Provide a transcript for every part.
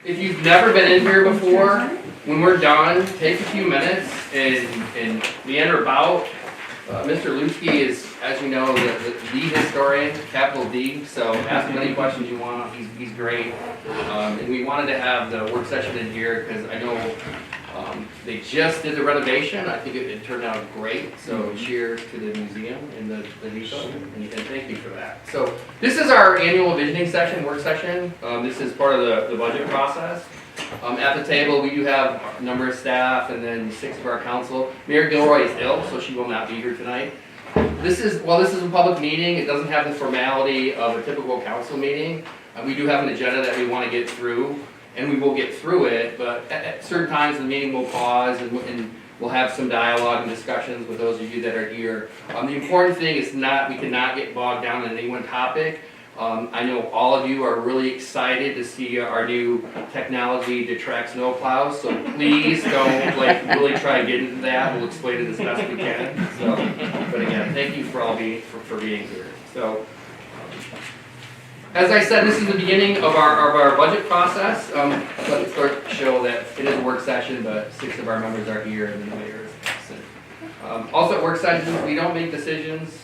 If you've never been in here before, when we're done, take a few minutes and meander about. Mr. Lutzke is, as you know, the historian, capital D, so ask him any questions you want. He's great. And we wanted to have the work session in here because I know they just did the renovation. I think it turned out great. So cheers to the museum and the depot, and thank you for that. So this is our annual visioning session, work session. This is part of the budget process. At the table, we do have a number of staff and then 6 of our council. Mayor Gilroy is ill, so she will not be here tonight. This is a public meeting. It doesn't have the formality of a typical council meeting. We do have an agenda that we want to get through, and we will get through it, but at certain times the meeting will pause and we'll have some dialogue and discussions with those of you that are here. The important thing is we cannot get bogged down in any one topic. I know all of you are really excited to see our new technology to track snow plows, so please don't really try to get into that. We'll explain it as best we can. So, but again, thank you for being here. So, as I said, this is the beginning of our budget process. Let me start to show that it is a work session, but 6 of our members are here and then the mayor is absent. Also at work sessions, we don't make decisions.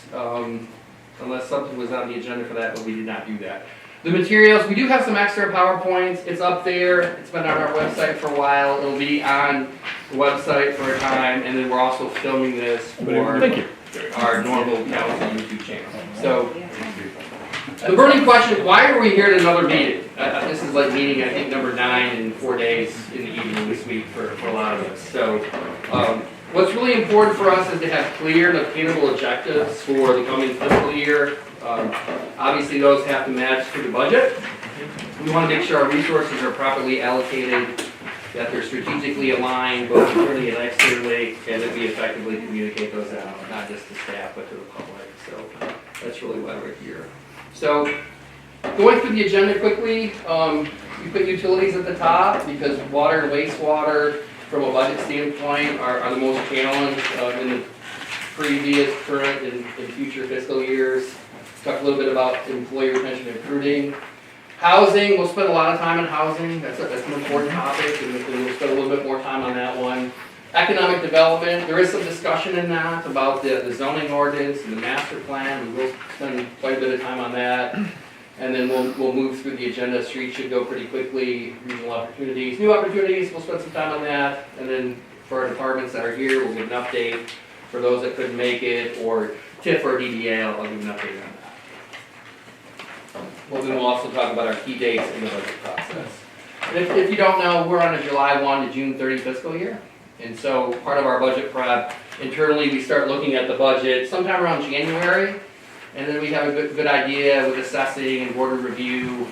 Unless something was on the agenda for that, but we did not do that. The materials, we do have some extra PowerPoints. It's up there. It's been on our website for a while. It'll be on the website for a time, and then we're also filming this for our normal council YouTube channel. So, the burning question, why are we here at another meeting? This is like meeting, I think, number 9 in 4 days in the evening this week for a lot of us. So, what's really important for us is to have clear and obtainable objectives for the coming fiscal year. Obviously, those have to match to the budget. We want to make sure our resources are properly allocated, that they're strategically aligned, both internally and externally, and that we effectively communicate those out, not just to staff, but to the public. So that's really why we're here. So going through the agenda quickly, we put utilities at the top because water and wastewater, from a budget standpoint, are the most challenged in the previous, current, and future fiscal years. Talk a little bit about employee retention and recruiting. Housing, we'll spend a lot of time on housing. That's an important topic, and we'll spend a little bit more time on that one. Economic development, there is some discussion in that about the zoning ordinance and the master plan. We will spend quite a bit of time on that. And then we'll move through the agenda. Street should go pretty quickly. Regional opportunities, new opportunities, we'll spend some time on that. And then for our departments that are here, we'll give an update. For those that couldn't make it, or TIF or DDA, I'll give an update on that. Well, then we'll also talk about our key dates in the budget process. And if you don't know, we're on a July 1 to June 30 fiscal year. And so part of our budget prep, internally we start looking at the budget sometime around January. And then we have a good idea with assessing and board review,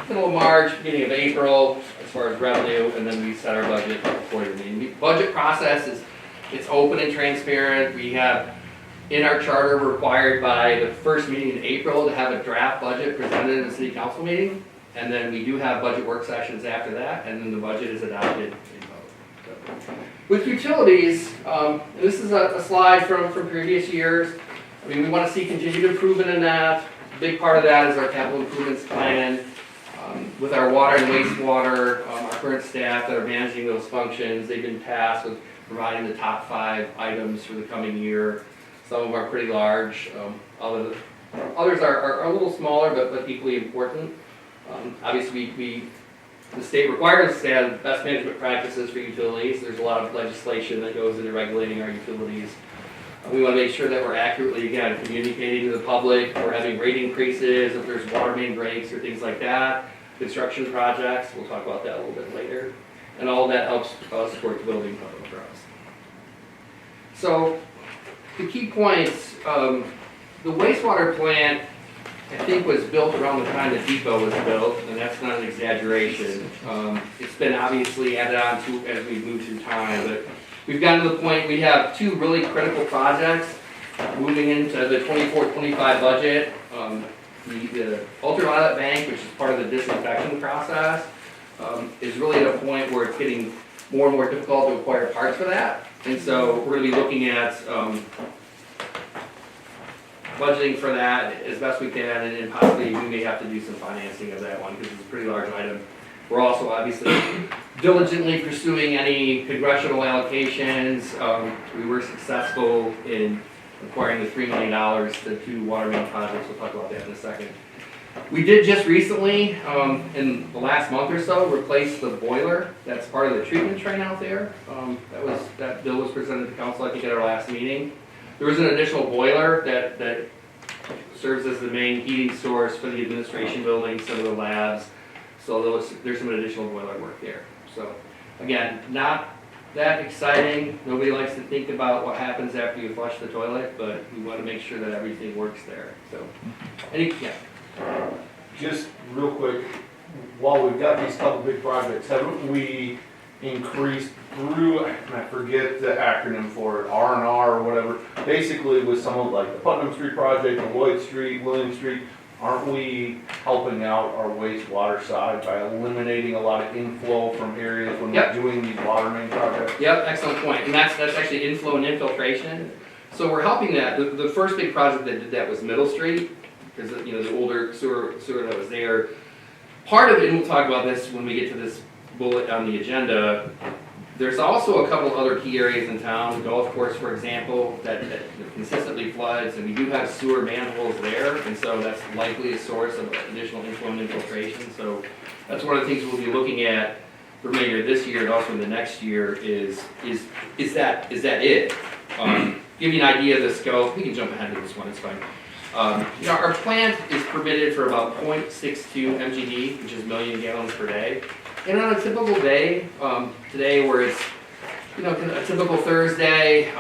middle of March, beginning of April, as far as revenue, and then we set our budget accordingly. The budget process it's open and transparent. We have in our charter required by the first meeting in April to have a draft budget presented in the city council meeting, and then we do have budget work sessions after that, and then the budget is adopted in vote. So, with utilities, this is a slide from previous years. I mean, we want to see continued improvement in that. A big part of that is our capital improvements plan. With our water and wastewater, our current staff that are managing those functions, they've been tasked with providing the top 5 items for the coming year. Some of them are pretty large. Others are a little smaller, but equally important. Obviously, the state requires us to have best management practices for utilities. There's a lot of legislation that goes into regulating our utilities. We want to make sure that we're accurately, again, communicating to the public. We're having rate increases, if there's water main breaks or things like that. Construction projects, we'll talk about that a little bit later. And all of that helps support the building public for us. So, the key points, the wastewater plant, I think, was built around the time the depot was built, and that's not an exaggeration. It's been obviously added on to as we've moved through time, but we've gotten to the point we have 2 really critical projects moving into the 24-25 budget. The ultraviolet bank, which is part of the disinfection process, is really at a point where it's getting more and more difficult to acquire parts for that. And so we're going to be looking at budgeting for that as best we can, and possibly we may have to do some financing of that one because it's a pretty large item. We're also obviously diligently pursuing any congressional allocations. We were successful in acquiring the $3 million to 2 water main projects. We'll talk about that in a second. We did just recently, in the last month or so, replace the boiler that's part of the treatment train out there. That bill was presented to council, I think, at our last meeting. There was an additional boiler that serves as the main heating source for the administration building, some of the labs. So there's some additional boiler work there. So again, not that exciting. Nobody likes to think about what happens after you flush the toilet, but we want to make sure that everything works there. So, Just real quick, while we've got these couple big projects, haven't we increased through, and I forget the acronym for it, R&R or whatever, basically with some of like the Putnam Street project, the Lloyd Street, William Street, aren't we helping out our wastewater side by eliminating a lot of inflow from areas when we're doing these water main projects? Yep, excellent point. And that's actually inflow and infiltration. So we're helping that. The first big project that did that was Middle Street, because the older sewer that was there. Part of it, and we'll talk about this when we get to this bullet on the agenda, there's also a couple other key areas in town, the golf course, for example, that consistently floods, and we do have sewer manholes there, and so that's likely a source of additional inflow and infiltration. So that's one of the things we'll be looking at the remainder of this year and also in the next year is that it? Give you an idea of the scope. We can jump ahead to this one, it's fine. Our plant is permitted for about 0.62 MGD, which is million gallons per day. And on a typical day, today where it's, a typical Thursday,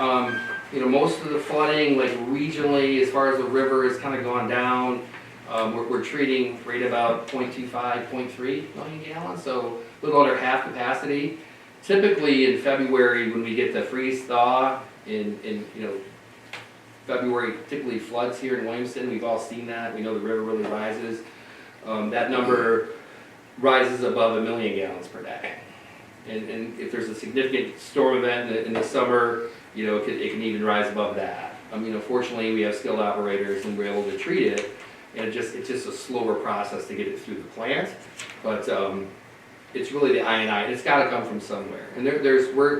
most of the flooding, like regionally, as far as the river has kind of gone down, we're treating right about 0.25, 0.3 million gallons, so a little under half capacity. Typically in February, when we get the freeze thaw, February typically floods here in Williamston. We've all seen that. We know the river really rises. That number rises above 1 million gallons per day. And if there's a significant storm event in the summer, it can even rise above that. Fortunately, we have skilled operators and we're able to treat it. And it's just a slower process to get it through the plant. But it's really the I&I, and it's got to come from somewhere. And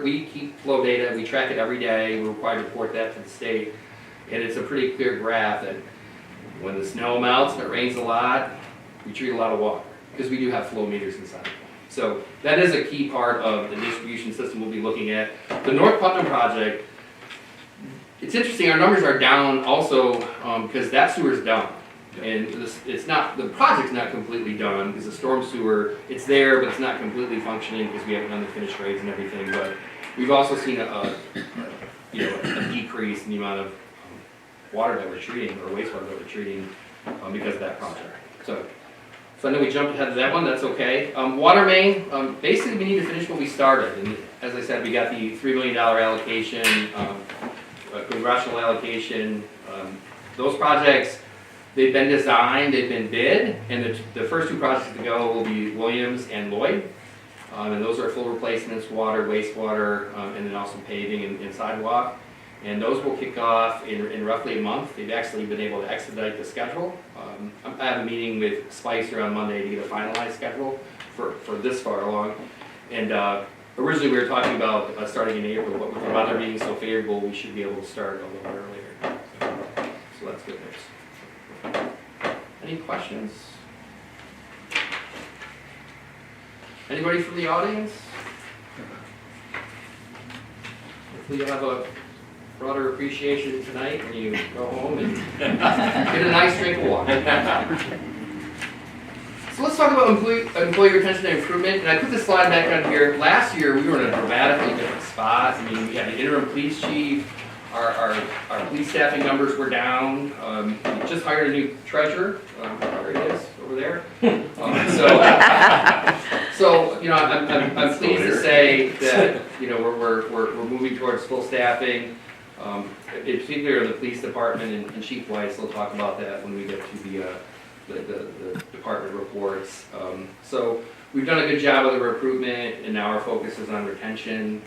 we keep flow data. We track it every day. We're required to report that to the state. And it's a pretty clear graph that when the snow melts and it rains a lot, we treat a lot of water because we do have flow meters inside. So that is a key part of the distribution system we'll be looking at. The North Putnam project, it's interesting, our numbers are down also because that sewer's done. And the project's not completely done because the storm sewer, it's there, but it's not completely functioning because we haven't done the finished grades and everything. But we've also seen a decrease in the amount of water that we're treating, or wastewater that we're treating, because of that project. So I know we jumped ahead of that one, that's okay. Water main, basically we need to finish what we started. And as I said, we got the $3 million allocation, congressional allocation. Those projects, they've been designed, they've been bid, and the first 2 projects to go will be Williams and Lloyd. And those are full replacements, water, wastewater, and then also paving and sidewalk. And those will kick off in roughly a month. They've actually been able to expedite the schedule. I have a meeting with Spicer on Monday to get a finalized schedule for this far along. And originally we were talking about starting in April, but with the weather being so favorable, we should be able to start a little earlier. So that's good news. Any questions? Anybody from the audience? Hopefully you'll have a broader appreciation tonight when you go home and get a nice drink of water. So let's talk about employee retention and improvement. And I put this slide back on here. Last year we were in a dramatically different spot. I mean, we had an interim police chief. Our police staffing numbers were down. We just hired a new treasurer. There he is over there. So I'm pleased to say that we're moving towards full staffing. In particular, the police department and Chief Weiss will talk about that when we get to the department reports. So we've done a good job of the recruitment, and now our focus is on retention.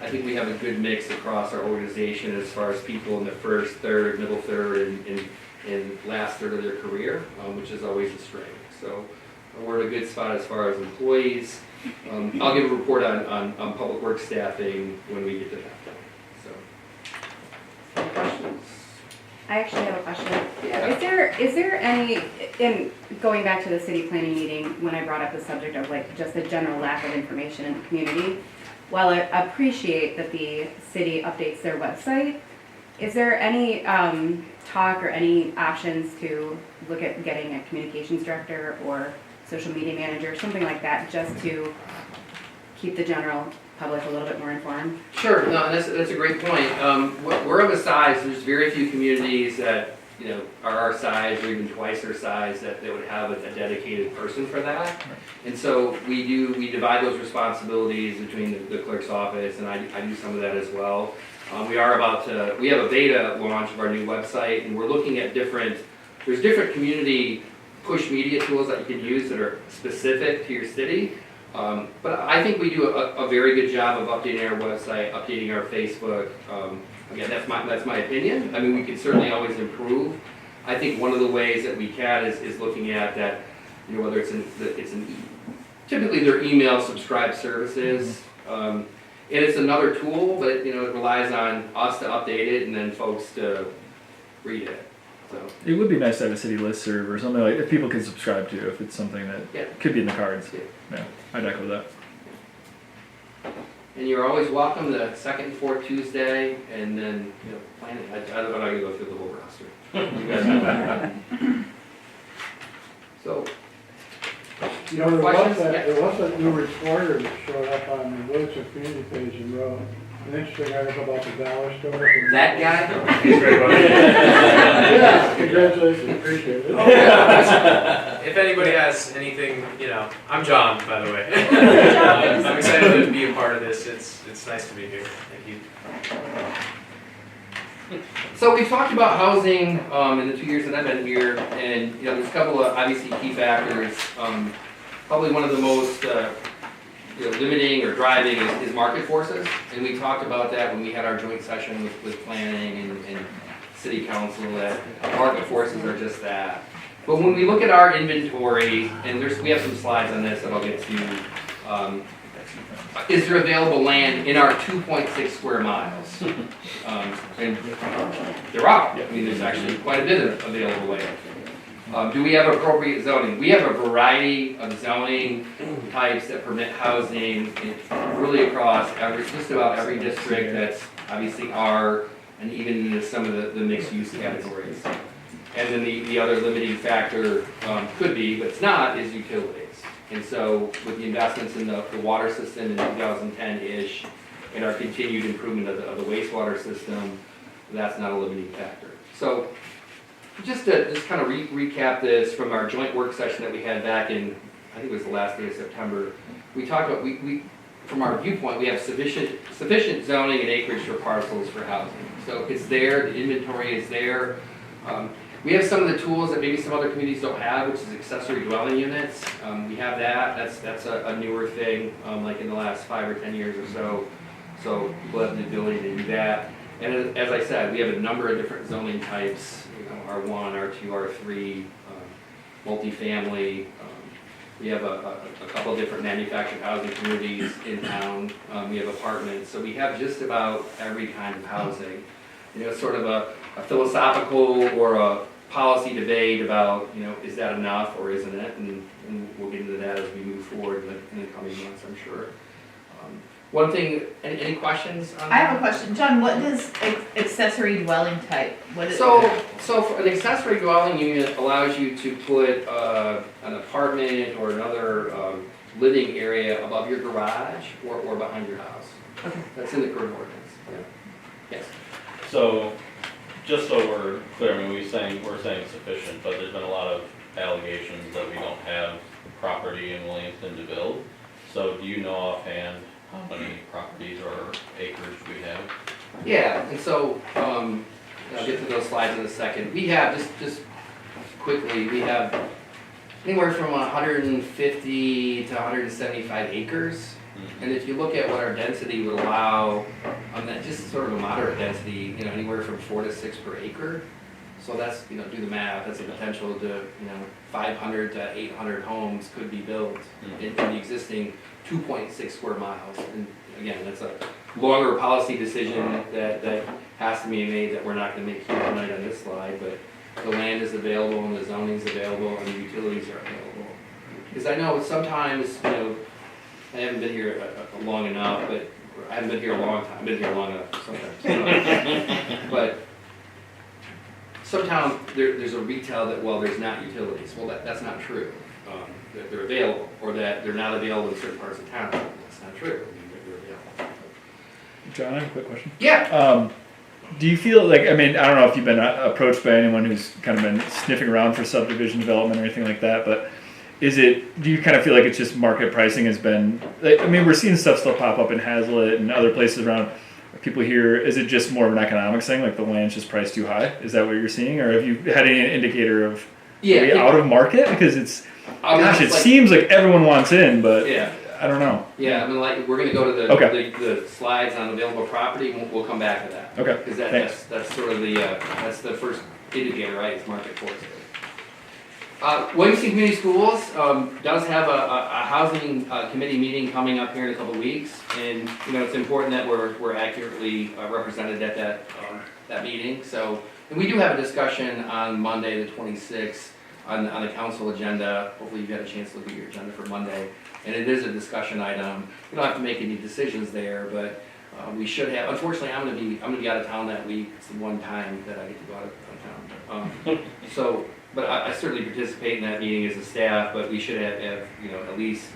I think we have a good mix across our organization as far as people in the first, third, middle third, and last third of their career, which is always a strength. So we're in a good spot as far as employees. I'll give a report on public works staffing when we get to that. So, any questions? I actually have a question. Yeah. Is there any, in going back to the city planning meeting, when I brought up the subject of like just the general lack of information in the community, while I appreciate that the city updates their website, is there any talk or any options to look at getting a communications director or social media manager, something like that, just to keep the general public a little bit more informed? Sure, no, that's a great point. We're of a size, there's very few communities that, you know, are our size or even twice our size that would have a dedicated person for that. And so we divide those responsibilities between the clerk's office, and I do some of that as well. We have a beta launch of our new website, and we're looking at there's different community push media tools that you can use that are specific to your city. But I think we do a very good job of updating our website, updating our Facebook. Again, that's my opinion. I mean, we can certainly always improve. I think one of the ways that we can is looking at that, you know, whether typically they're email subscribed services. And it's another tool, but you know, it relies on us to update it and then folks to read it. So It would be nice to have a city listserv or something like if people can subscribe to, if it's something that yeah. could be in the cards. Yeah. I'd echo that. And you're always welcome the second and fourth Tuesday, and then, you know, plan it. I don't know, I'm gonna go through the whole roster. You guys know that. So, You know, questions? there was a new reporter that showed up on the Williamston community page and wrote an interesting article about the dollar store. That guy? He's great about it. Yeah, congratulations, appreciate it. If anybody has anything, you know, I'm John, by the way. I'm excited to be a part of this. It's nice to be here. Thank you. So we've talked about housing in the 2 years that I've been here, and you know, there's a couple of obviously key factors. Probably one of the most limiting or driving is market forces, and we talked about that when we had our joint session with planning and city council, that market forces are just that. But when we look at our inventory, and we have some slides on this that I'll get to, is there available land in our 2.6 square miles? And there are. I mean, there's actually quite a bit of available land. Do we have appropriate zoning? We have a variety of zoning types that permit housing really across just about every district that's obviously R, and even into some of the mixed use categories. And then the other limiting factor could be, but it's not, is utilities. And so with the investments in the water system in 2010-ish and our continued improvement of the wastewater system, that's not a limiting factor. So just to kind of recap this from our joint work session that we had back in, I think it was the last day of September, we talked about, from our viewpoint, we have sufficient zoning and acreage for parcels for housing. So it's there, the inventory is there. We have some of the tools that maybe some other communities don't have, which is accessory dwelling units. We have that. That's a newer thing, like in the last 5 or 10 years or so. So people have the ability to do that. And as I said, we have a number of different zoning types. You know, R1, R2, R3, multifamily. We have a couple of different manufactured housing communities in town. We have apartments. So we have just about every kind of housing. You know, sort of a philosophical or a policy debate about, you know, is that enough or isn't it? And we'll get into that as we move forward in the coming months, I'm sure. One thing, any questions on that? I have a question. John, what is accessory dwelling type? What is So for an accessory dwelling unit allows you to put an apartment or another living area above your garage or behind your house. Okay. That's in the current ordinance. Yeah. Yes. So, just so we're clear, I mean, we're saying sufficient, but there's been a lot of allegations that we don't have property in Williamston to build. So do you know offhand how many properties or acreage we have? Yeah, and so, I'll get to those slides in a second. We have, just quickly, we have anywhere from 150 to 175 acres. And if you look at what our density would allow, on that just sort of a moderate density, you know, anywhere from 4 to 6 per acre. So that's, do the math, that's a potential to, 500 to 800 homes could be built in the existing 2.6 square miles. And again, that's a longer policy decision that has to be made that we're not gonna make here tonight on this slide, but the land is available and the zoning's available and the utilities are available. Because I know sometimes, I haven't been here long enough, but I haven't been here a long time, I've been here long enough sometimes. But sometimes there's a retail that, well, there's not utilities. Well, that's not true. That they're available, or that they're not available in certain parts of town. That's not true. I mean, they're available. John, I have a quick question. Yeah. Do you feel like, I don't know if you've been approached by anyone who's kind of been sniffing around for subdivision development or anything like that, but do you kind of feel like it's just market pricing has been, we're seeing stuff still pop up in Hazlitt and other places around. People here, is it just more of an economics thing, like the land's just priced too high? Is that what you're seeing? Or have you had any indicator of out of market? Because it seems like everyone wants in, but I don't know. Yeah, we're gonna go to the slides on available property, and we'll come back to that. Okay, Because that's sort of that's the first indicator, right, is market forces. Williamston Community Schools does have a housing committee meeting coming up here in a couple of weeks, and it's important that we're accurately represented at that meeting. So, and we do have a discussion on Monday the 26th on the council agenda. Hopefully you've had a chance to look at your agenda for Monday, and it is a discussion item. We don't have to make any decisions there, but we should have. Unfortunately, I'm gonna be out of town that week. It's the one time that I get to go out of town. But I certainly participate in that meeting as a staff, but we should have at least,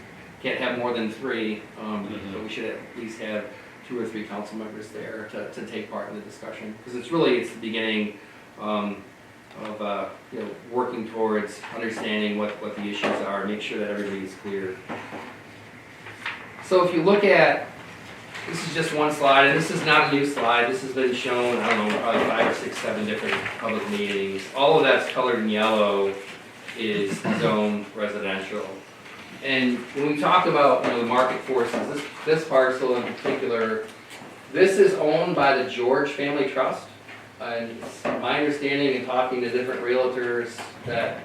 can't have more than 3, but we should at least have 2 or 3 council members there to take part in the discussion. Because it's the beginning of working towards understanding what the issues are, make sure that everybody's clear. So if you look at, this is just one slide, and this is not a new slide. This has been shown, I don't know, probably 5 or 6, 7 different public meetings. All of that's colored in yellow is zone residential. And when we talk about the market forces, this parcel in particular, this is owned by the George Family Trust. And it's my understanding in talking to different realtors that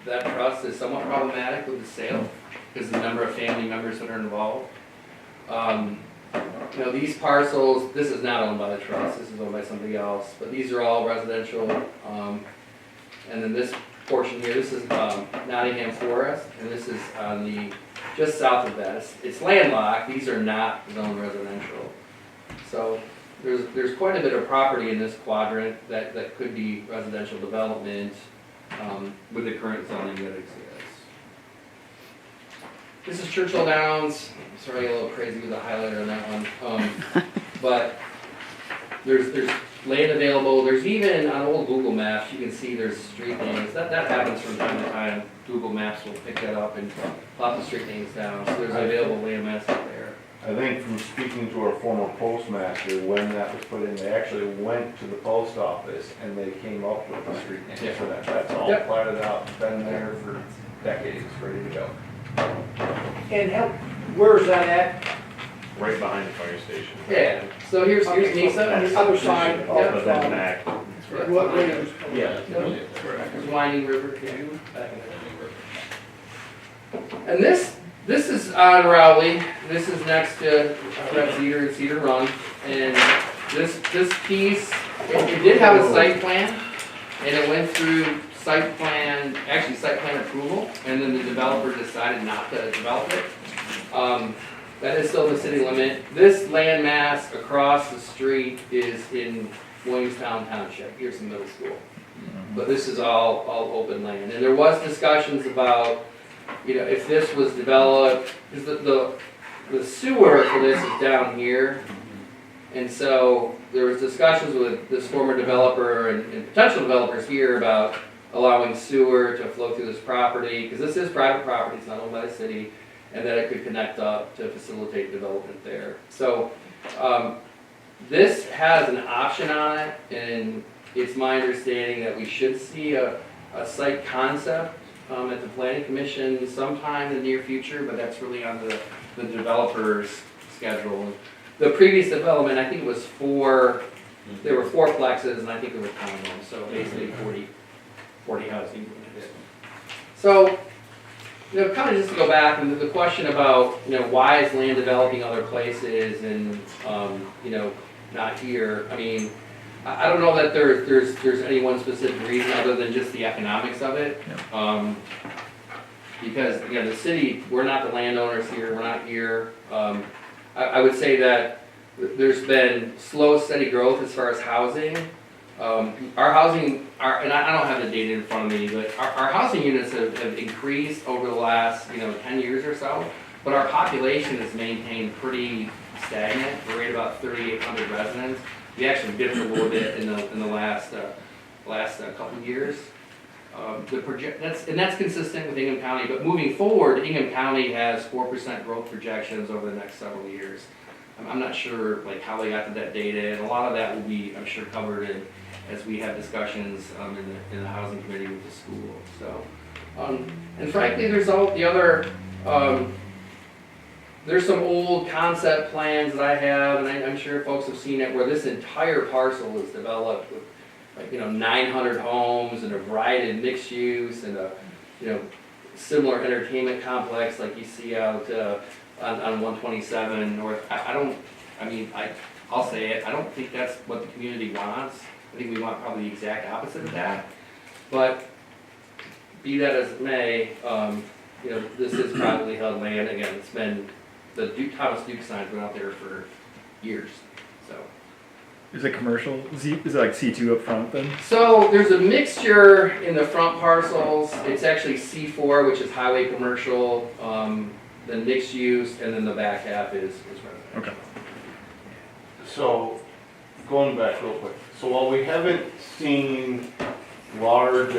trust is somewhat problematic with the sale because of the number of family members that are involved. These parcels, this is not owned by the trust, this is owned by somebody else, but these are all residential. And then this portion here, this is Nottingham Forest, and this is on just south of that. It's landlocked, these are not zone residential. So there's quite a bit of property in this quadrant that could be residential development with the current zoning that exists. This is Churchill Downs. Sorry, a little crazy with the highlighter on that one. But there's land available. There's even on old Google Maps, you can see there's street names. That happens from time to time. Google Maps will pick that up and plop the street names down. So there's available land mass out there. I think from speaking to our former postmaster, when that was put in, they actually went to the post office and they came up with the street name for that. That's all platted out, been there for decades, ready to go. And where's that at? Right behind the fire station. Yeah. So here's Mesa. On the other side of But then back. what Williams? Yeah. There's Winding River too. Back in the And this is on Rowley. This is next to Cedar and Cedar Run. And this piece, it did have a site plan, and it went through site plan approval, and then the developer decided not to develop it. That is still the city limit. This land mass across the street is in Williamstown Township. Here's the middle school. But this is all open land. And there was discussions about, if this was developed, because the sewer for this is down here. And so there was discussions with this former developer and potential developers here about allowing sewer to flow through this property, because this is private property, it's not owned by the city, and that it could connect up to facilitate development there. So this has an option on it, and it's my understanding that we should see a site concept at the planning commission sometime in the near future, but that's really on the developer's schedule. The previous development, I think it was 4 There were 4 plexes, and I think there were townhomes, so basically 40 housing units. So, kind of just to go back, and the question about, why is land developing other places and, not here? I mean, I don't know that there's any one specific reason other than just the economics of it. Because, the city, we're not the landowners here, we're not here. I would say that there's been slow, steady growth as far as housing. Our housing, and I don't have the data in front of me, but our housing units have increased over the last, 10 years or so. But our population has maintained pretty stagnant. We're at about 3,800 residents. We actually dipped a little bit in the last couple of years. That's consistent with Ingham County, but moving forward, Ingham County has 4% growth projections over the next several years. I'm not sure how they got to that data, and a lot of that will be, I'm sure, covered as we have discussions in the housing committee with the school. So, and frankly, there's all the other. There's some old concept plans that I have, and I'm sure folks have seen it, where this entire parcel is developed with 900 homes and a variety of mixed use and a, similar entertainment complex like you see out on 127 North. I'll say it, I don't think that's what the community wants. I think we want probably the exact opposite of that. But be that as it may, this is privately held land. Again, it's been, the Thomas Duke sign's been out there for years, so. Is it commercial? Is it like C2 up front then? So there's a mixture in the front parcels. It's actually C4, which is highway commercial, then mixed use, and then the back half is residential. Okay. So, going back real quick, so while we haven't seen large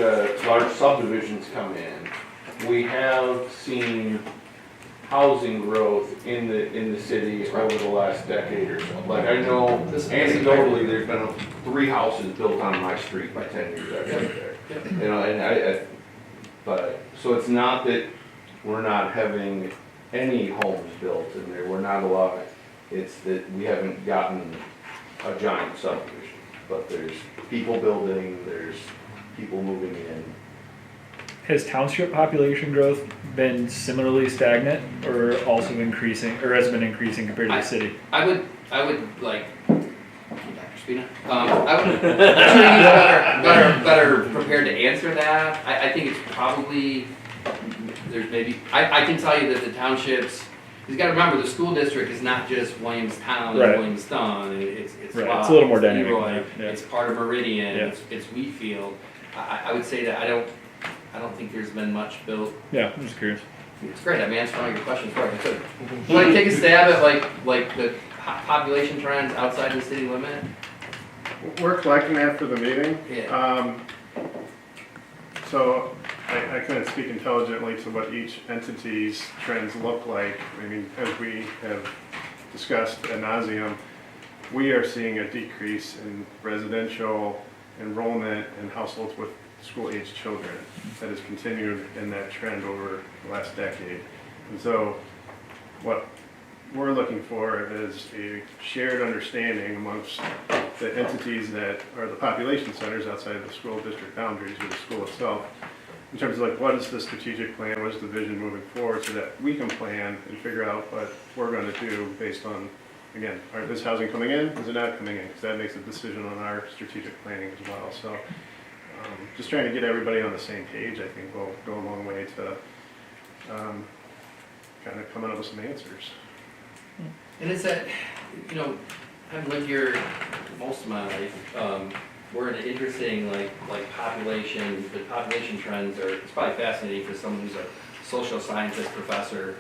subdivisions come in, we have seen housing growth in the city over the last decade or so. Like I know anecdotally, there's been 3 houses built on my street by 10 years I've lived there. And but so it's not that we're not having any homes built in there. We're not allowed. It's that we haven't gotten a giant subdivision. But there's people building. There's people moving in. Has township population growth been similarly stagnant, or also increasing, or has it been increasing compared to the city? I would like, Dr. Spina, I would, I'm sure he's better prepared to answer that. I think it's probably, there's maybe, I can tell you that the townships, you've got to remember, the school district is not just Williamstown Right. and Williamston, it's Right. Rock, It's a little more dynamic Leroy, than that, yeah. It's part of Meridian, Yeah. it's Wheatfield. I would say that I don't think there's been much built. Yeah, I'm just curious. It's great, I'm answering all your questions for you. So, you want to take a stab at like the population trends outside the city limit? We're collecting that for the meeting. Yeah. So I couldn't speak intelligently to what each entity's trends look like. I mean, as we have discussed ad nauseum, we are seeing a decrease in residential enrollment in households with school-aged children that has continued in that trend over the last decade. And so what we're looking for is a shared understanding amongst the entities that are the population centers outside of the school district boundaries or the school itself, in terms of like what is the strategic plan, what is the vision moving forward, so that we can plan and figure out what we're going to do based on, again, is housing coming in, is it not coming in? Because that makes a decision on our strategic planning as well. So just trying to get everybody on the same page, I think, will go a long way to kind of coming up with some answers. And it's that, I've lived here most of my life. We're in an interesting the population trends are, it's probably fascinating for someone who's a social scientist professor,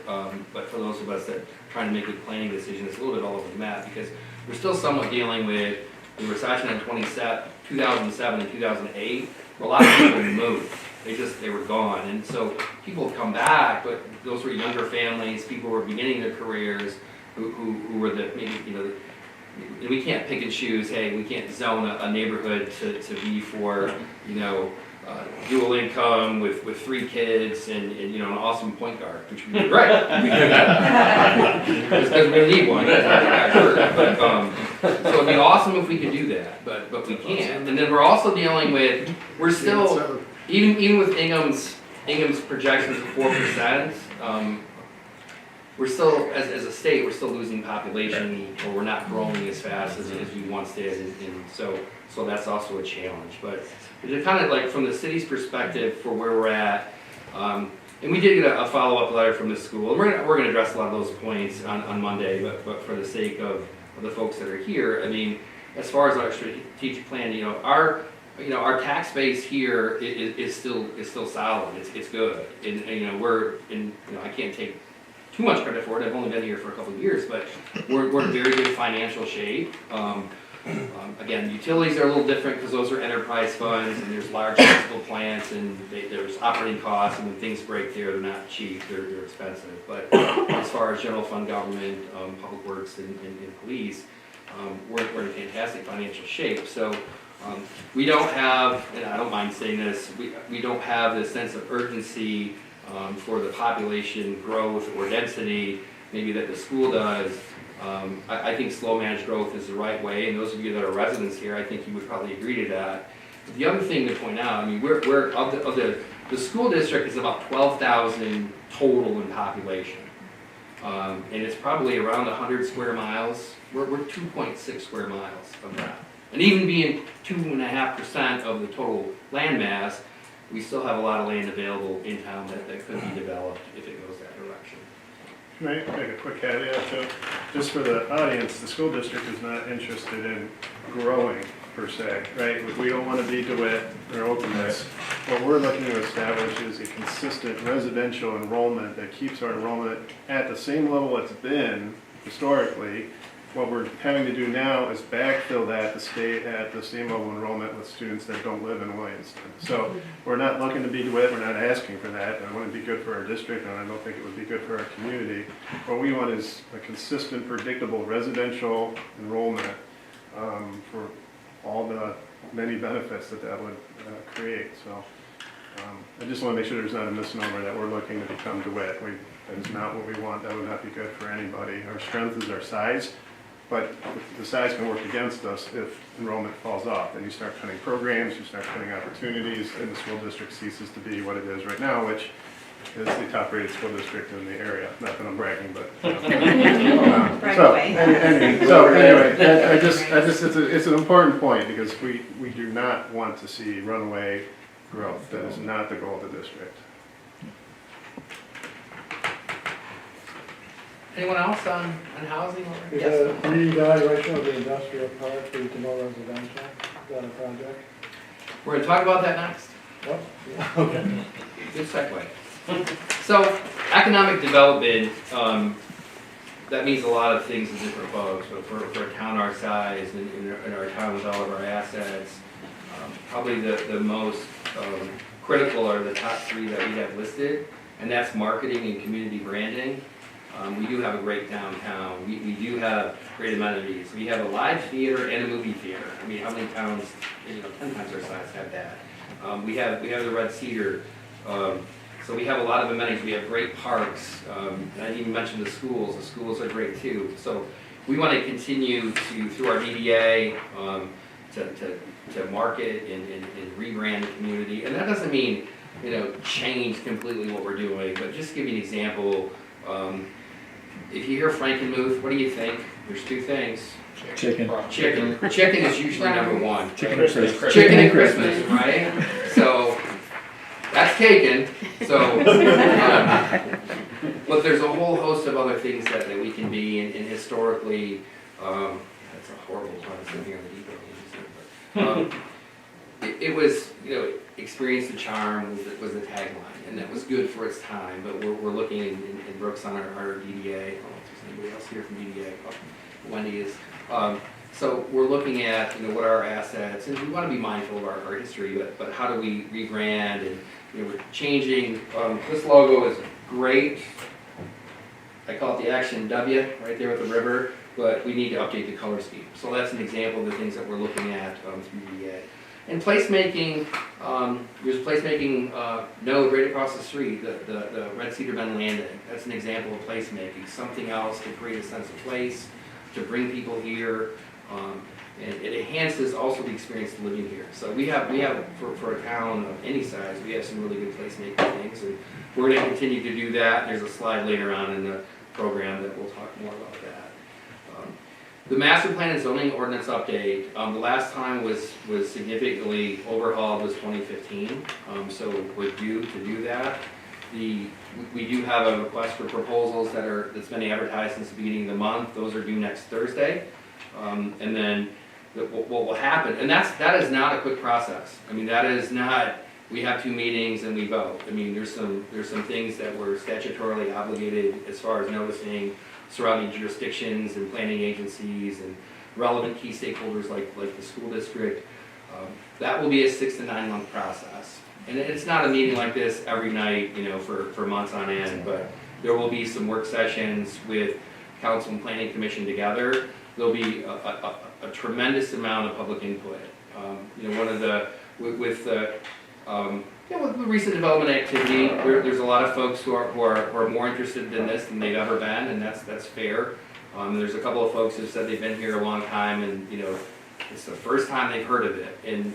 but for those of us that are trying to make good planning decisions, it's a little bit all over the map because we're still somewhat dealing with the recession in 2007 and 2008. A lot of people moved. They were gone. And so people have come back, but those were younger families, people who were beginning their careers, who were we can't pick and choose, hey, we can't zone a neighborhood to be for, dual income with 3 kids and, you know, an awesome point guard, which would be great. We can do that. Because we're gonna need one. So it'd be awesome if we could do that, but we can't. And then we're also dealing with, we're still, even with Ingham's projections of 4%, we're still, as a state, we're still losing population, or we're not growing as fast as we once did, and so that's also a challenge. But it's kind of like from the city's perspective for where we're at, and we did get a follow-up letter from the school, and we're gonna address a lot of those points on Monday, but for the sake of the folks that are here, I mean, as far as our strategic plan, you know, our tax base here is still solid. It's good, and you know, I can't take too much credit for it. I've only been here for a couple of years, but we're in very good financial shape. Again, utilities are a little different because those are enterprise funds, and there's large physical plants, and there's operating costs, and when things break there, they're not cheap, they're expensive. But as far as general fund government, public works, and police, we're in fantastic financial shape. So we don't have, and I don't mind saying this, we don't have this sense of urgency for the population growth or density maybe that the school does. I think slow managed growth is the right way, and those of you that are residents here, I think you would probably agree to that. But the other thing to point out, I mean, we're of the school district is about 12,000 total in population, and it's probably around 100 square miles. We're 2.6 square miles of that, and even being 2.5% of the total land mass, we still have a lot of land available in town that could be developed if it goes that direction. Can I make a quick caveat too? Just for the audience, the school district is not interested in growing per se, right? We don't want to be DeWitt or Openness. What we're looking to establish is a consistent residential enrollment that keeps our enrollment at the same level it's been historically. What we're having to do now is backfill that to stay at the same level of enrollment with students that don't live in Williamston. So we're not looking to be DeWitt, we're not asking for that. It wouldn't be good for our district, and I don't think it would be good for our community. What we want is a consistent, predictable residential enrollment for all the many benefits that would create. So I just want to make sure there's not a misnomer that we're looking to become DeWitt. That is not what we want. That would not be good for anybody. Our strength is our size. But the size can work against us if enrollment falls off. Then you start cutting programs, you start cutting opportunities, and the school district ceases to be what it is right now, which is the top-rated school district in the area. Not that I'm bragging, but it's an important point because we do not want to see runaway growth. That is not the goal of the district. Anyone else on housing? Is Yes. a reevaluation of the industrial park to more residential? Is that a project? We're gonna talk about that next. What? Okay. Good segue. So, economic development, that means a lot of things to different folks, but for a town our size and in our town with all of our assets, probably the most critical are the top 3 that we have listed, and that's marketing and community branding. We do have a great downtown. We do have great amenities. We have a live theater and a movie theater. I mean, how many towns, 10 times our size have that? We have the Red Cedar. So we have a lot of amenities. We have great parks. And I didn't even mention the schools. The schools are great too. So we want to continue through our DDA, to market and rebrand the community. And that doesn't mean, change completely what we're doing, but just give you an example. If you hear Frankenmuth, what do you think? There's 2 things. Chicken. Chicken is usually number 1. Chicken and Christmas. Chicken and Christmas, right? So that's taken. So, but there's a whole host of other things that we can be, and historically, that's a horrible pun sitting here in the depot. It was, experience the charm was the tagline, and that was good for its time. But we're looking in Brooks on our DDA. I don't know if there's anybody else here from DDA. Oh, Wendy is. So we're looking at what are our assets, and we want to be mindful of our history. But how do we rebrand? And we're changing. This logo is great. I call it the Action W right there with the river. But we need to update the color scheme. So that's an example of the things that we're looking at through DDA. And placemaking, there's placemaking node right across the street, the Red Cedar Bend Landing. That's an example of placemaking, something else to create a sense of place, to bring people here. And it enhances also the experience of living here. So we have for a town of any size, we have some really good placemaking things, and we're going to continue to do that. There's a slide later on in the program that we'll talk more about that. The master plan and zoning ordinance update, the last time was significantly overhauled was 2015, so we're due to do that. We do have a request for proposals that's been advertised since the beginning of the month. Those are due next Thursday, and then what will happen, and that is not a quick process. I mean, that is not, we have 2 meetings and we vote. I mean, there's some things that we're statutorily obligated as far as noticing surrounding jurisdictions and planning agencies and relevant key stakeholders like the school district. That will be a 6 to 9 month process. And it's not a meeting like this every night, for months on end, but there will be some work sessions with council and planning commission together. There'll be a tremendous amount of public input. One of the, with the recent development activity, there's a lot of folks who are more interested in this than they've ever been, and that's fair. There's a couple of folks who said they've been here a long time, and it's the first time they've heard of it. And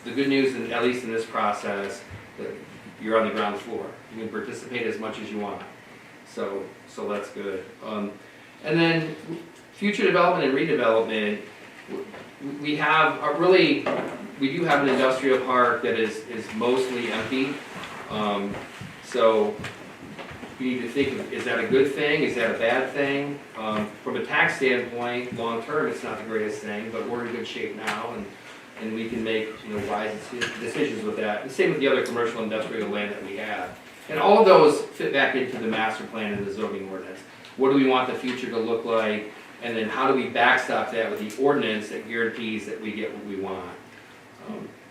the good news, at least in this process, that you're on the ground floor. You can participate as much as you want. So that's good. And then future development and redevelopment, we have we do have an industrial park that is mostly empty. So we need to think of, is that a good thing? Is that a bad thing? From a tax standpoint, long term, it's not the greatest thing, but we're in good shape now, and we can make wise decisions with that. And same with the other commercial industrial land that we have. And all of those fit back into the master plan and the zoning ordinance. What do we want the future to look like? And then how do we backstop that with the ordinance that guarantees that we get what we want?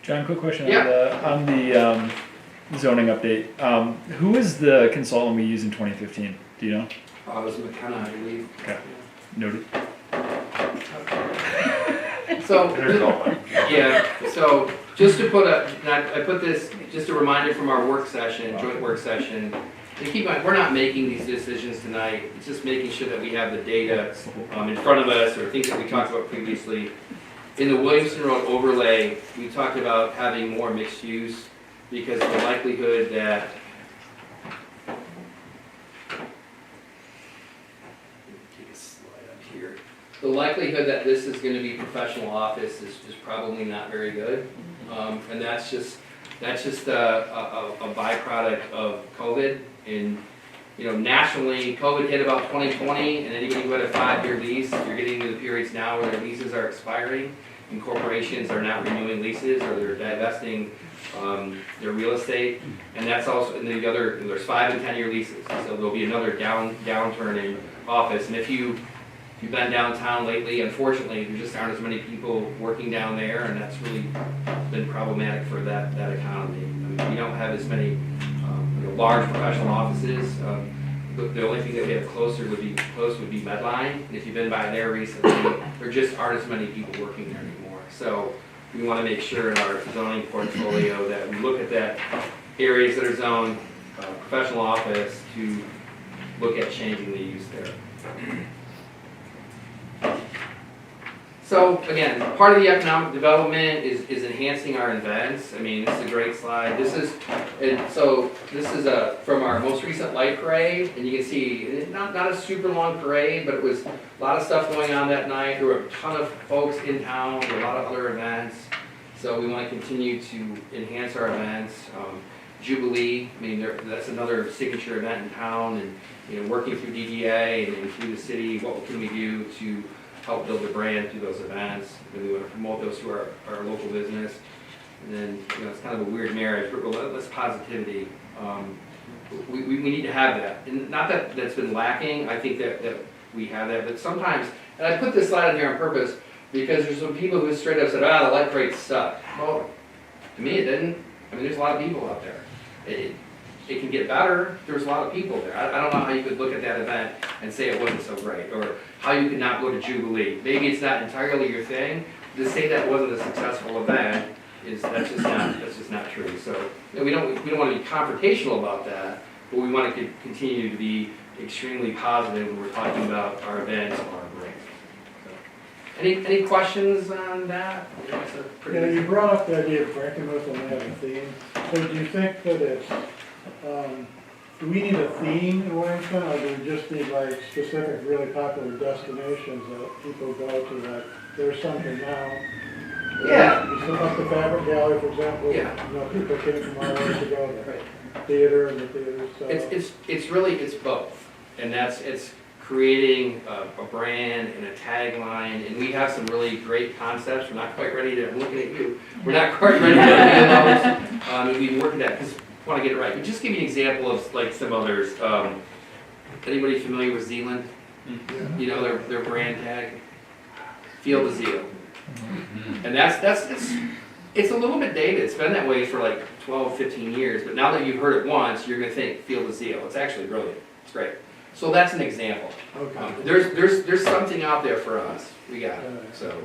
John, quick question Yeah. on the zoning update. Who is the consultant we used in 2015? Do you know? It was McKenna, I believe. Okay. Noted. So, There's no one. yeah, so just to put I put this, just a reminder from our work session, joint work session. And keep in mind, we're not making these decisions tonight. It's just making sure that we have the data in front of us, or things that we talked about previously. In the Williamston Road overlay, we talked about having more mixed use because the likelihood that take a slide up here. The likelihood that this is going to be professional office is probably not very good, and that's just a byproduct of COVID. And nationally, COVID hit about 2020, and anybody who had a 5-year lease, you're getting to the periods now where their leases are expiring, and corporations are not renewing leases or they're divesting their real estate, and that's also there's 5 and 10-year leases, so there'll be another downturn in office. And if you've been downtown lately, unfortunately, there just aren't as many people working down there, and that's really been problematic for that economy. I mean, we don't have as many large professional offices. The only thing that we have close would be Medline. And if you've been by there recently, there just aren't as many people working there anymore. So we want to make sure in our zoning portfolio that we look at that areas that are zoned professional office to look at changing the use there. So again, part of the economic development is enhancing our events. I mean, this is a great slide. This is from our most recent light parade, and you can see not a super long parade, but it was a lot of stuff going on that night. There were a ton of folks in town, a lot of other events. So we want to continue to enhance our events. Jubilee, I mean, that's another signature event in town, and working through DDA and through the city, what can we do to help build the brand through those events. And we want to promote those to our local business. And then, it's kind of a weird marriage, but relentless positivity. We need to have that. And not that that's been lacking, I think that we have that, but sometimes, and I put this slide in here on purpose, because there's some people who straight up said, the light parade sucked. Well, to me it didn't. I mean, there's a lot of people out there. It can get better. There's a lot of people there. I don't know how you could look at that event and say it wasn't so great, or how you could not go to Jubilee. Maybe it's not entirely your thing, to say that wasn't a successful event that's just not true. So, you know, we don't want to be confrontational about that, but we want to continue to be extremely positive when we're talking about our events or our breaks. So, any questions on that? You know, it's a pretty- Yeah, you brought up the idea of breaking with and having a theme. So do you think that it's, do we need a theme in Williamston, or do we just need like specific really popular destinations that people go to, like, there's something now? Yeah. You set up the Fabric Gallery, for example, you Yeah. know, people came from all over to go to Right. the theater and the theater, so. It's really both, and it's creating a brand and a tagline, and we have some really great concepts. We're not quite ready to. I'm looking at you. We're not quite ready to do those. And we've been working that because we want to get it right. But just give you an example of like some others. Anybody familiar with Zealand? You know their brand tag, Feel the Zeal, and it's a little bit dated. It's been that way for like 12, 15 years. But now that you've heard it once, you're going to think Feel the Zeal. It's actually brilliant. It's great. So that's an example. Okay. There's something out there for us. We got it. So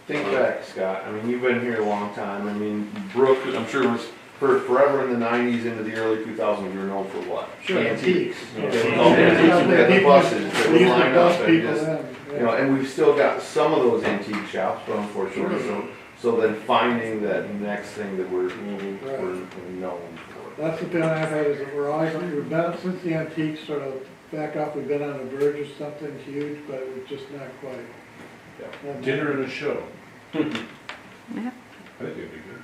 Think back, Scott, I mean, you've been here a long time, I mean, Brooke, I'm sure was for forever in the 90s into the early 2000s, you were known for what? Sure, Antiques. Yeah. Okay, all the antiques, we had the buses that We would used to line bus up and people just, then, you know, yeah. and we've still got some of those antique shops, but unfortunately, so then finding that next thing that we're known for. That's the feeling I've had, is that we've been, since the antiques sort of back off, we've been on the verge of something huge, but we're just not quite. And- Dinner and a show. Yeah. I think it'd be good.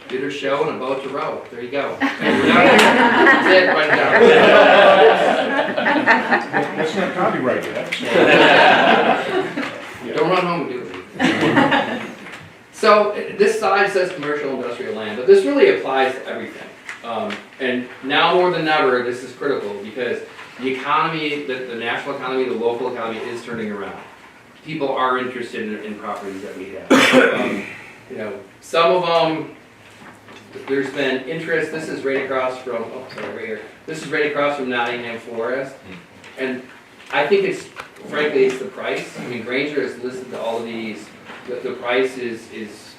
dinner show and a boat to row. There you go. And we're done. That's it. Right down. That's not copyright yet, so. Don't run home and do it. So this side says commercial industrial land, but this really applies to everything. And now more than ever, this is critical because the economy, the national economy, the local economy is turning around. People are interested in properties that we have. You know, some of them, there's been interest. This is right across from, right here. This is right across from Nottingham Forest. And I think it's, frankly, it's the price. I mean, Granger has listed all of these. The price is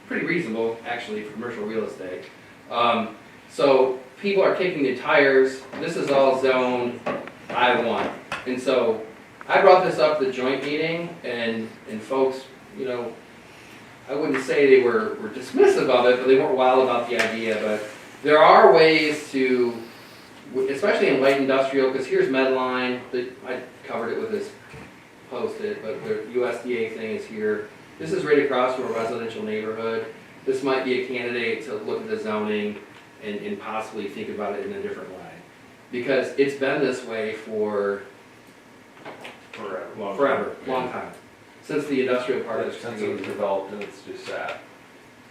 pretty reasonable, actually, for commercial real estate. So people are kicking the tires. This is all zoned I-1. And so I brought this up at the joint meeting, and folks, you know, I wouldn't say they were dismissive of it, but they weren't wild about the idea. But there are ways to, especially in light industrial, because here's Medline. I covered it with this posted, but the USDA thing is here. This is right across from a residential neighborhood. This might be a candidate to look at the zoning and possibly think about it in a different way. Because it's been this way for forever, long time. Since the industrial part of Since it was developed and it's just sat,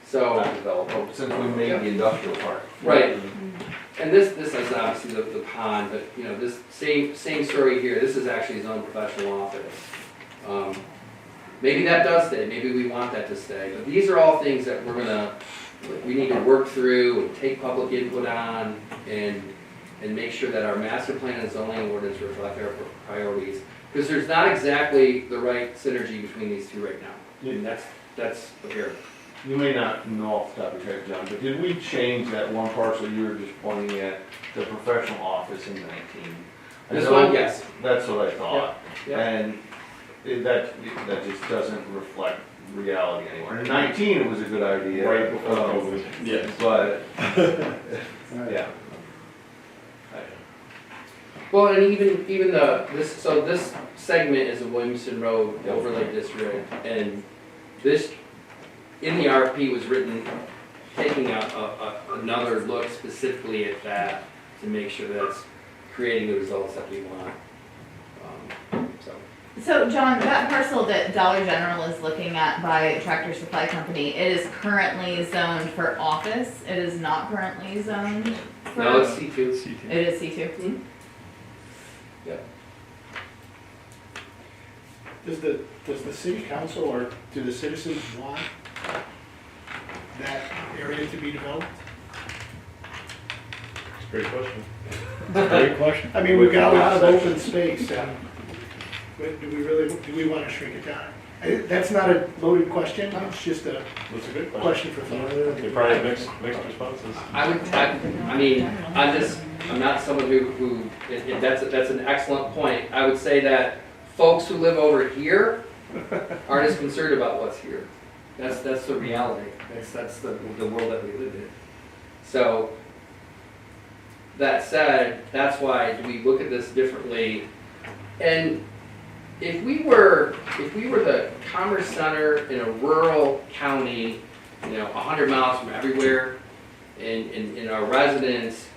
So, not developed, but since we made the industrial park. right. And this is obviously the pond, but you know, this same story here. This is actually his own professional office. Maybe that does stay. Maybe we want that to stay. But these are all things that we need to work through and take public input on and make sure that our master plan and zoning ordinance reflect our priorities. Because there's not exactly the right synergy between these two right now. And that's apparent. You may not know off the top of your head, John, but did we change that one parcel you were just pointing at, the professional office in 19? This one, yes. That's what I thought. Yeah. And that just doesn't reflect reality anymore. In 19, it was a good idea. Right before COVID. Yes. But, Right. yeah. Well, and even this segment is a Williamston Road overlay district, and this in the RFP was written taking another look specifically at that to make sure that it's creating the results that we want. So John, that parcel that Dollar General is looking at by Tractor Supply Company, it is currently zoned for office. It is not currently zoned for. No, it's C2. It is C2. Does the city council or do the citizens want that area to be developed? It's a great question. Great question. I mean, we've got a lot of open space, and but do we want to shrink it down? That's not a loaded question, it's just a That's a good question. question for thought. They probably have mixed responses. I mean, I'm not someone who, that's an excellent point. I would say that folks who live over here aren't as concerned about what's here. That's the reality. That's the world that we live in. So, that said, that's why we look at this differently. And if we were the commerce center in a rural county, 100 miles from everywhere, and our residents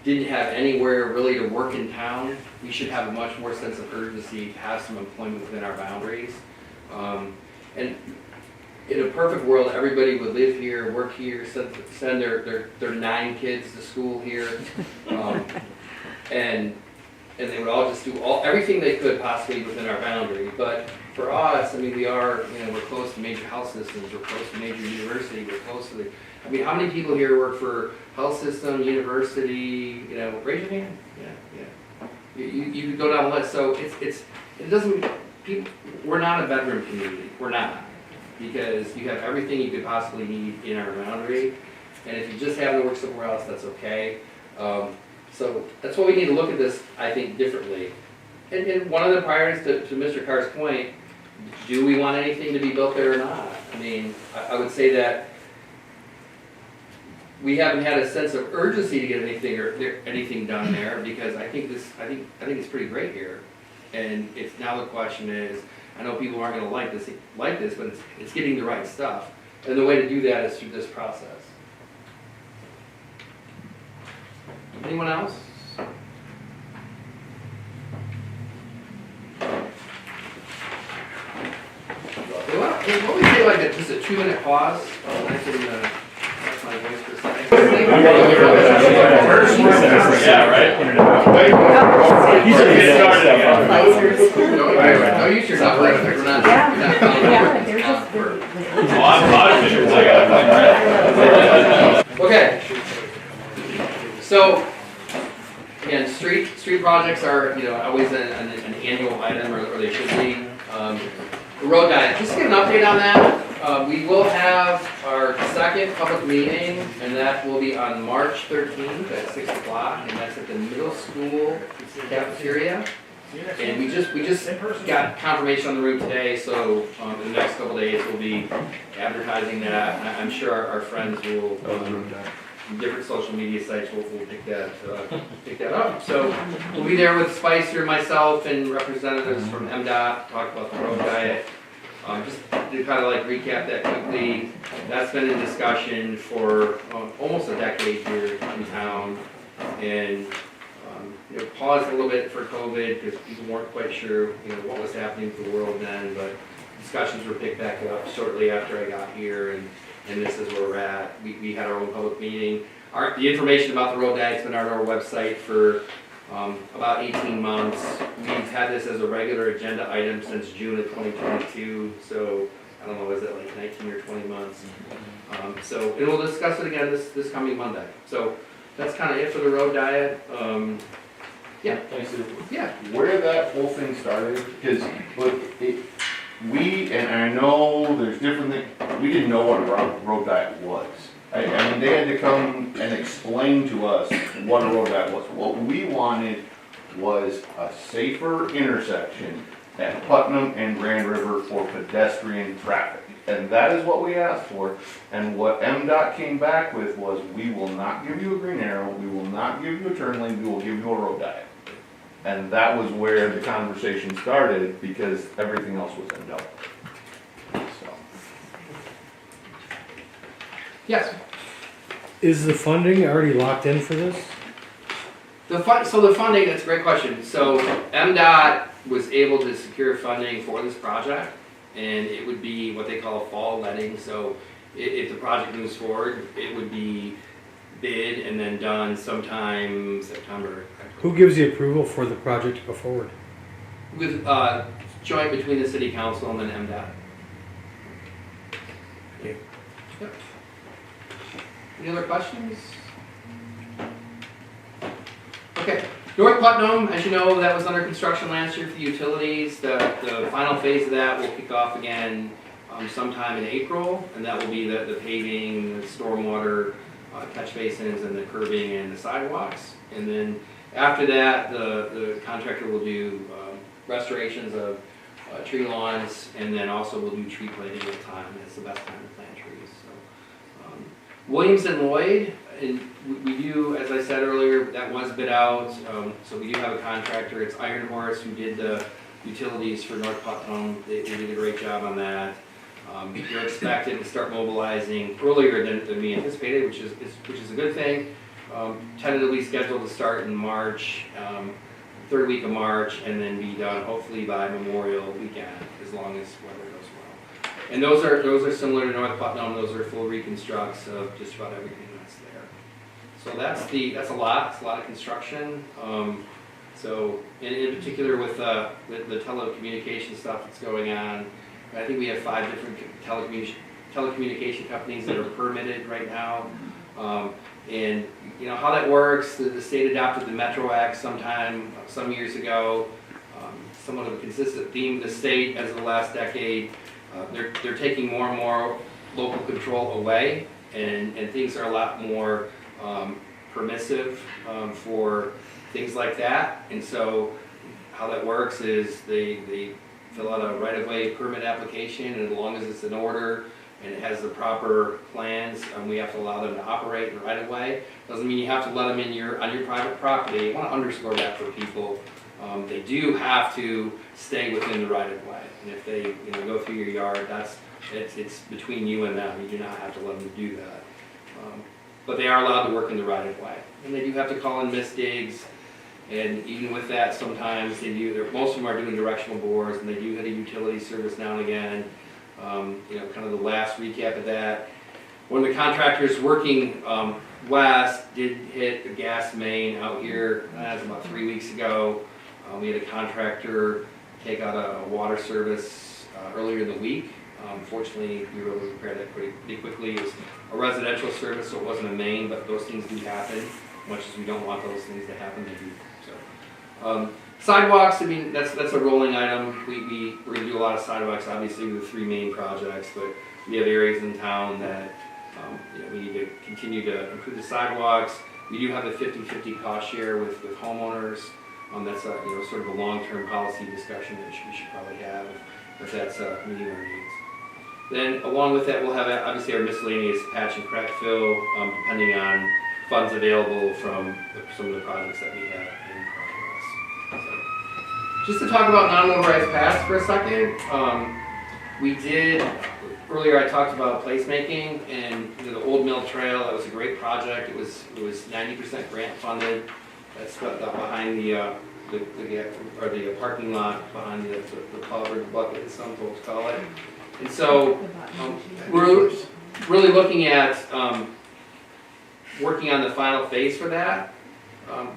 didn't have anywhere really to work in town, we should have a much more sense of urgency to have some employment within our boundaries. And in a perfect world, everybody would live here, work here, send their 9 kids to school here, and they would all just do everything they could possibly within our boundary. But for us, I mean, we're close to major health systems, we're close to major university, we're close to I mean, how many people here work for health system, university, raise your hand? Yeah. You could go down the list. So it doesn't, we're not a bedroom community, we're not. Because you have everything you could possibly need in our boundary. And if you just happen to work somewhere else, that's okay. So that's why we need to look at this, I think, differently. And one of the priorities, to Mr. Carr's point, do we want anything to be built there or not? I mean, I would say that we haven't had a sense of urgency to get anything done there, because I think it's pretty great here. And it's now the question is, I know people aren't going to like this, but it's getting the right stuff. And the way to do that is through this process. Anyone else? Hey, what we say like just a 2-minute pause? I can rest my voice for a second. Yeah, right? No, you sure not like we're not. Yeah, they're just, Oh, I'm positive. Okay. So, again, street projects are, always an annual item, or they should be. The road diet, just to get an update on that, we will have our second public meeting, and that will be on March 13th at 6 o'clock, and that's at the middle school cafeteria. And we just got confirmation on the room today, so in the next couple days we'll be advertising that. I'm sure our friends will, different social media sites will pick that up. So we'll be there with Spicer, myself, and representatives from MDOT, talk about the road diet. Just to kind of like recap that quickly, that's been in discussion for almost a decade here in town. And paused a little bit for COVID because people weren't quite sure, what was happening to the world then, but discussions were picked back up shortly after I got here, and this is where we're at. We had our own public meeting. The information about the road diet's been on our website for about 18 months. We've had this as a regular agenda item since June of 2022, so I don't know, is it like 19 or 20 months? And we'll discuss it again this coming Monday. So that's kind of it for the road diet. Yeah. Yeah. Where that whole thing started, because look, and I know there's different things, we didn't know what a road diet was. I mean, they had to come and explain to us what a road diet was. What we wanted was a safer intersection at Putnam and Grand River for pedestrian traffic. And that is what we asked for. And what MDOT came back with was, we will not give you a green arrow, we will not give you a turn lane, we will give you a road diet. And that was where the conversation started, because everything else was in doubt. So. Yes. Is the funding already locked in for this? The funding, that's a great question. So MDOT was able to secure funding for this project, and it would be what they call a fall letting. So if the project moves forward, it would be bid and then done sometime September. Who gives the approval for the project to go forward? With joint between the city council and then MDOT. Okay. Yep. Any other questions? Okay. North Putnam, as you know, that was under construction last year for the utilities. The final phase of that will kick off again sometime in April, and that will be the paving, the stormwater catch basins, and the curbing and the sidewalks. And then after that, the contractor will do restorations of tree lawns, and then also we'll do tree planting at the time. It's the best time to plant trees. So, Williamston Lloyd, and we do, as I said earlier, that was bid out. So we do have a contractor. It's Iron Horse who did the utilities for North Putnam. They did a great job on that. They're expected to start mobilizing earlier than we anticipated, which is a good thing. Tentatively scheduled to start in March, third week of March, and then be done hopefully by Memorial Weekend, as long as weather goes well. And those are similar to North Putnam. Those are full reconstructs of just about everything that's there. So that's a lot. It's a lot of construction. So in particular with the telecommunication stuff that's going on, I think we have 5 different telecommunication companies that are permitted right now. And you know how that works, the state adopted the Metro Act some years ago. Somewhat of a consistent theme of the state as of the last decade. They're taking more and more local control away, and things are a lot more permissive for things like that. And so how that works is they fill out a right-of-way permit application, and as long as it's in order and it has the proper plans, we have to allow them to operate in the right-of-way. Doesn't mean you have to let them in on your private property. I want to underscore that for people. They do have to stay within the right-of-way, and if they go through your yard, it's between you and them. You do not have to let them do that. But they are allowed to work in the right-of-way, and they do have to call in misdigs. And even with that, sometimes most of them are doing directional bores, and they do hit a utility service now and again. Kind of the last recap of that. One of the contractors working west did hit a gas main out here. That was about 3 weeks ago. We had a contractor take out a water service earlier in the week. Fortunately, we were able to repair that pretty quickly. It was a residential service, so it wasn't a main, but those things do happen. Much as we don't want those things to happen, they do. So, sidewalks, I mean, that's a rolling item. We're going to do a lot of sidewalks, obviously, with the 3 main projects, but we have areas in town that we need to continue to improve the sidewalks. We do have a 50-50 cost share with homeowners. That's sort of a long-term policy discussion that we should probably have if that's meeting our needs. Then, along with that, we'll have obviously our miscellaneous patch and crack fill, depending on funds available from some of the projects that we have in progress. So, just to talk about non-motorized paths for a second, earlier I talked about placemaking, and the Old Mill Trail. That was a great project. It was 90% grant funded. That's behind the parking lot behind the pub or the bucket, as some folks call it. And so we're really looking at working on the final phase for that.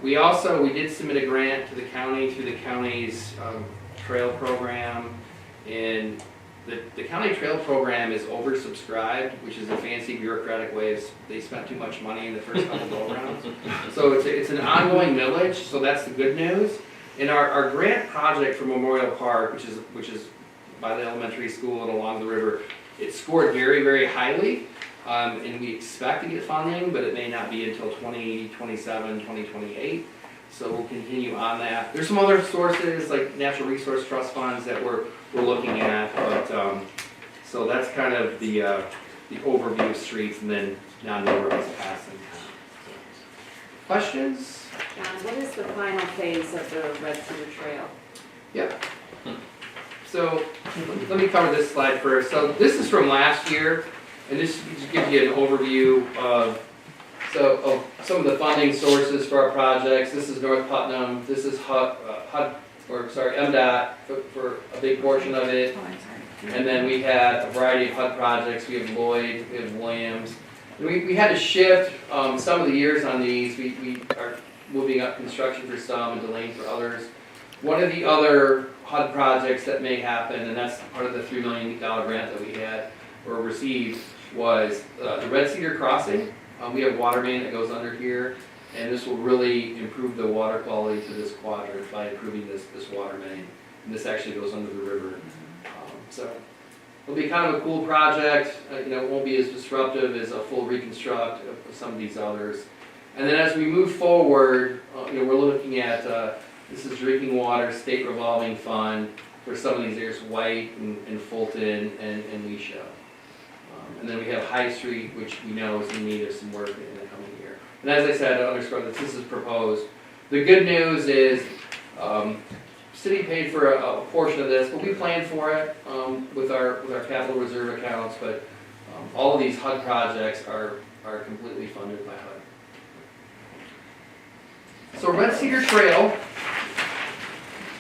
We did submit a grant to the county through the county's trail program, and the county trail program is oversubscribed, which is a fancy bureaucratic way of they spent too much money in the first couple go-arounds. So it's an ongoing millage, so that's the good news. And our grant project for Memorial Park, which is by the elementary school and along the river, it scored very, very highly. And we expect to get funding, but it may not be until 2027, 2028. So we'll continue on that. There's some other sources like Natural Resource Trust funds that we're looking at, but so that's kind of the overview of streets and then non-motorized paths in town. Questions? John, what is the final phase of the Red Cedar Trail? Yeah. So let me cover this slide first. So this is from last year, and this just gives you an overview of some of the funding sources for our projects. This is North Putnam. This is MDOT for a big portion of it. And then we had a variety of HUD projects. We have Lloyd, we have Williams. And we had to shift some of the years on these. We are moving up construction for some and delaying for others. One of the other HUD projects that may happen, and that's part of the $3 million grant that we had or received, was the Red Cedar Crossing. We have water main that goes under here, And this will really improve the water quality to this quadrant by improving this water main. And this actually goes under the river. So it'll be kind of a cool project. It won't be as disruptive as a full reconstruct of some of these others. And then as we move forward, we're looking at, this is drinking water state revolving fund for some of these areas, White and Fulton and Leisha. And then we have High Street, which we know is in need of some work in the coming year. And as I said, I underscore that this is proposed. The good news is, city paid for a portion of this, but we planned for it with our capital reserve accounts. But all of these HUD projects are completely funded by HUD. So Red Cedar Trail,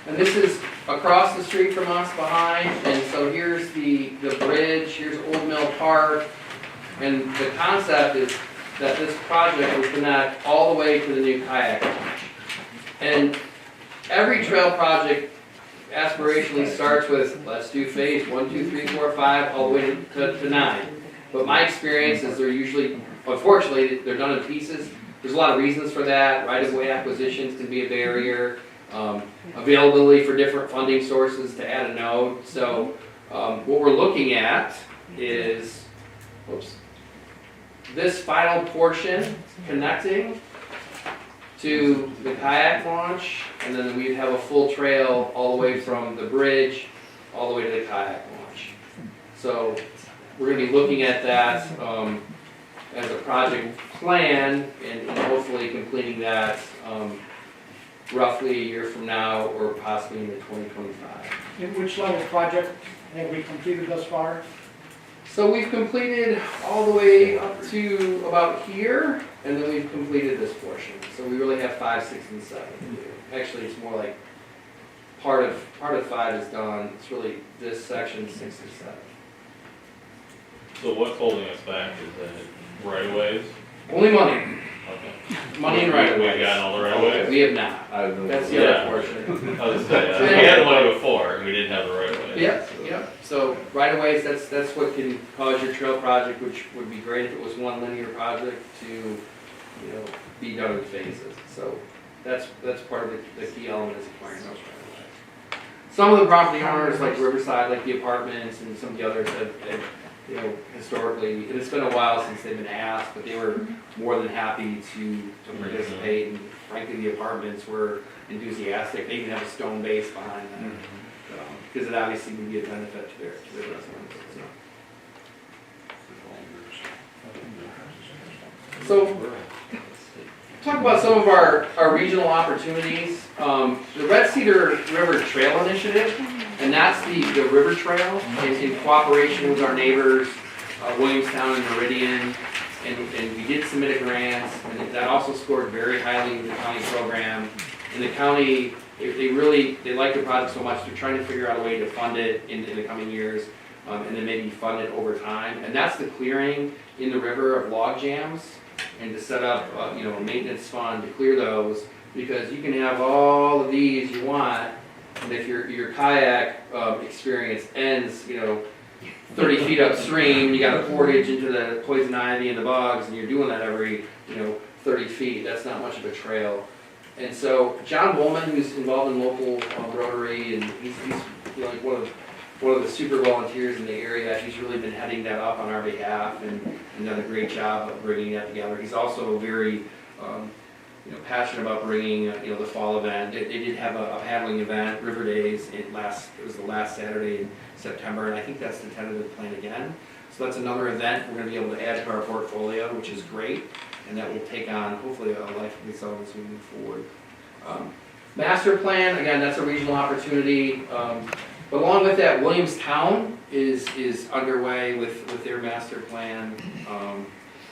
and this is across the street from us behind, and so here's the bridge, here's Old Mill Park, and the concept is that this project will connect all the way to the new kayak launch. And every trail project aspirationally starts with, let's do phase 1, 2, 3, 4, 5, all the way to 9. But my experience is they're usually, unfortunately, they're done in pieces. There's a lot of reasons for that. Right-of-way acquisitions can be a barrier. Availability for different funding sources to add a node. So what we're looking at is, this final portion connecting to the kayak launch, and then we'd have a full trail all the way from the bridge all the way to the kayak launch. So we're going to be looking at that as a project plan and hopefully completing that roughly a year from now or possibly into 2025. In which level project have we completed thus far? So we've completed all the way up to about here, and then we've completed this portion. So we really have 5, 6, and 7 to do. Actually, it's more like part of 5 is done. It's really this section, 6 and 7. So what's holding us back? Is it right of ways? Only money. Okay. Money and right of We ways. got all the right of ways? We have not. That's the other portion. I was gonna say, we had the money before, and we didn't have the right of ways. Yep. So right of ways, that's what can cause your trail project, which would be great if it was one linear project to, be done in phases. So that's part of the key element is acquiring those right of ways. Some of the property owners, like Riverside, like the apartments, and some of the others have historically, and it's been a while since they've been asked, but they were more than happy to participate. And frankly, the apartments were enthusiastic. They even have a stone base behind them. Because it obviously would be a benefit to their residents. So, talk about some of our regional opportunities. The Red Cedar River Trail Initiative, and that's the river trail in cooperation with our neighbors, Williamston and Meridian, and we did submit a grant, and that also scored very highly in the county program. And the county, they like the project so much, they're trying to figure out a way to fund it in the coming years, and then maybe fund it over time. And that's the clearing in the river of log jams, and to set up a maintenance fund to clear those, because you can have all of these you want, and if your kayak experience ends 30 feet upstream, you got a portage into the poison ivy and the bugs, and you're doing that every 30 feet. That's not much of a trail. And so John Woolman, who's involved in local Rotary, and he's like one of the super volunteers in the area. He's really been heading that up on our behalf and done a great job of bringing that together. He's also very passionate about bringing the fall event. They did have a paddling event, River Days. It was the last Saturday in September, and I think that's the tentative plan again. So that's another event we're going to be able to add to our portfolio, which is great. And that will take on, hopefully, a life of its own as we move forward. Master plan, again, that's a regional opportunity. But along with that, Williamstown is underway with their master plan.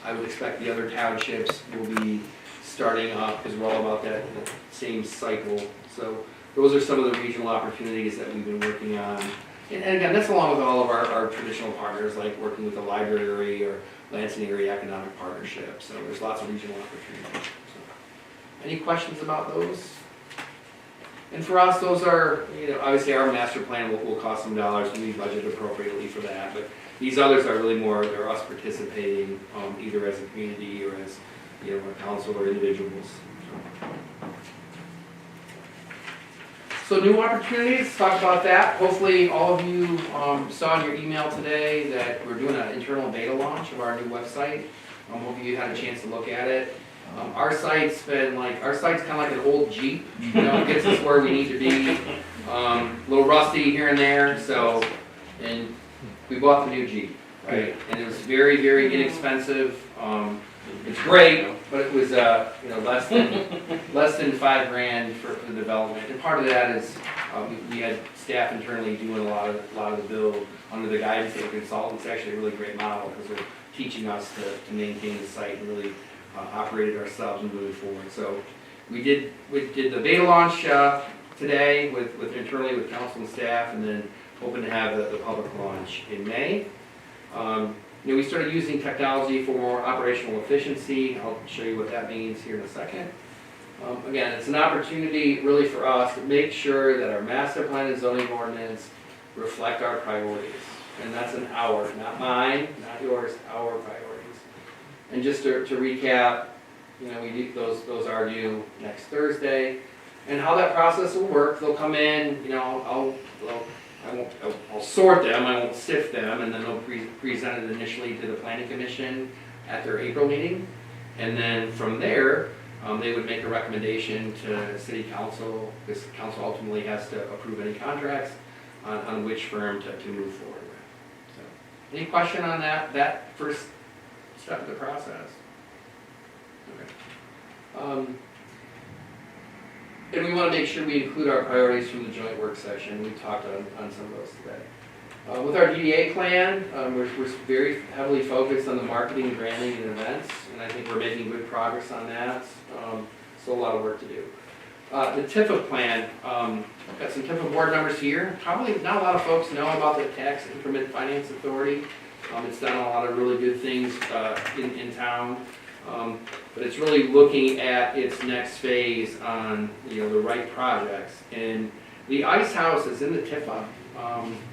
I would expect the other townships will be starting up, because we're all about that same cycle. So those are some of the regional opportunities that we've been working on. And again, that's along with all of our traditional partners, like working with the library or Lansing Area Economic Partnership. So there's lots of regional opportunities. So, any questions about those? And for us, those are, obviously our master plan will cost some dollars, and we budget appropriately for that. But these others are really more, they're us participating either as a community or as our council or individuals. So new opportunities, talk about that. Hopefully all of you saw in your email today that we're doing an internal beta launch of our new website. Hope you had a chance to look at it. Our site's kind of like an old Jeep, it gets us where we need to be. A little rusty here and there, and we bought the new Jeep, right? And it was very, very inexpensive. It's great, but it was less than $5,000 for the development. And part of that is we had staff internally doing a lot of the build under the guidance of a consultant. It's actually a really great model because they're teaching us to maintain the site and really operate it ourselves and moving forward. So we did the beta launch today with internally with council and staff, and then hoping to have the public launch in May. We started using technology for more operational efficiency. I'll show you what that means here in a second. Again, it's an opportunity really for us to make sure that our master plan and zoning ordinance reflect our priorities. And that's an our, not mine, not yours, our priorities. And just to recap, we do, those are due next Thursday. And how that process will work, they'll come in, I'll sort them, I won't sift them, and then they'll present it initially to the planning commission at their April meeting. And then from there, they would make a recommendation to city council, because council ultimately has to approve any contracts on which firm to move forward with. So, any question on that first step of the process? Okay. And we want to make sure we include our priorities from the joint work session. We talked on some of those today. With our DDA plan, we're very heavily focused on the marketing, branding, and events, and I think we're making good progress on that. Still a lot of work to do. The TIFA plan, I've got some TIFA board members here. Probably not a lot of folks know about the Tax Increment Finance Authority. It's done a lot of really good things in town. But it's really looking at its next phase on the right projects. And the Ice House is in the TIFA.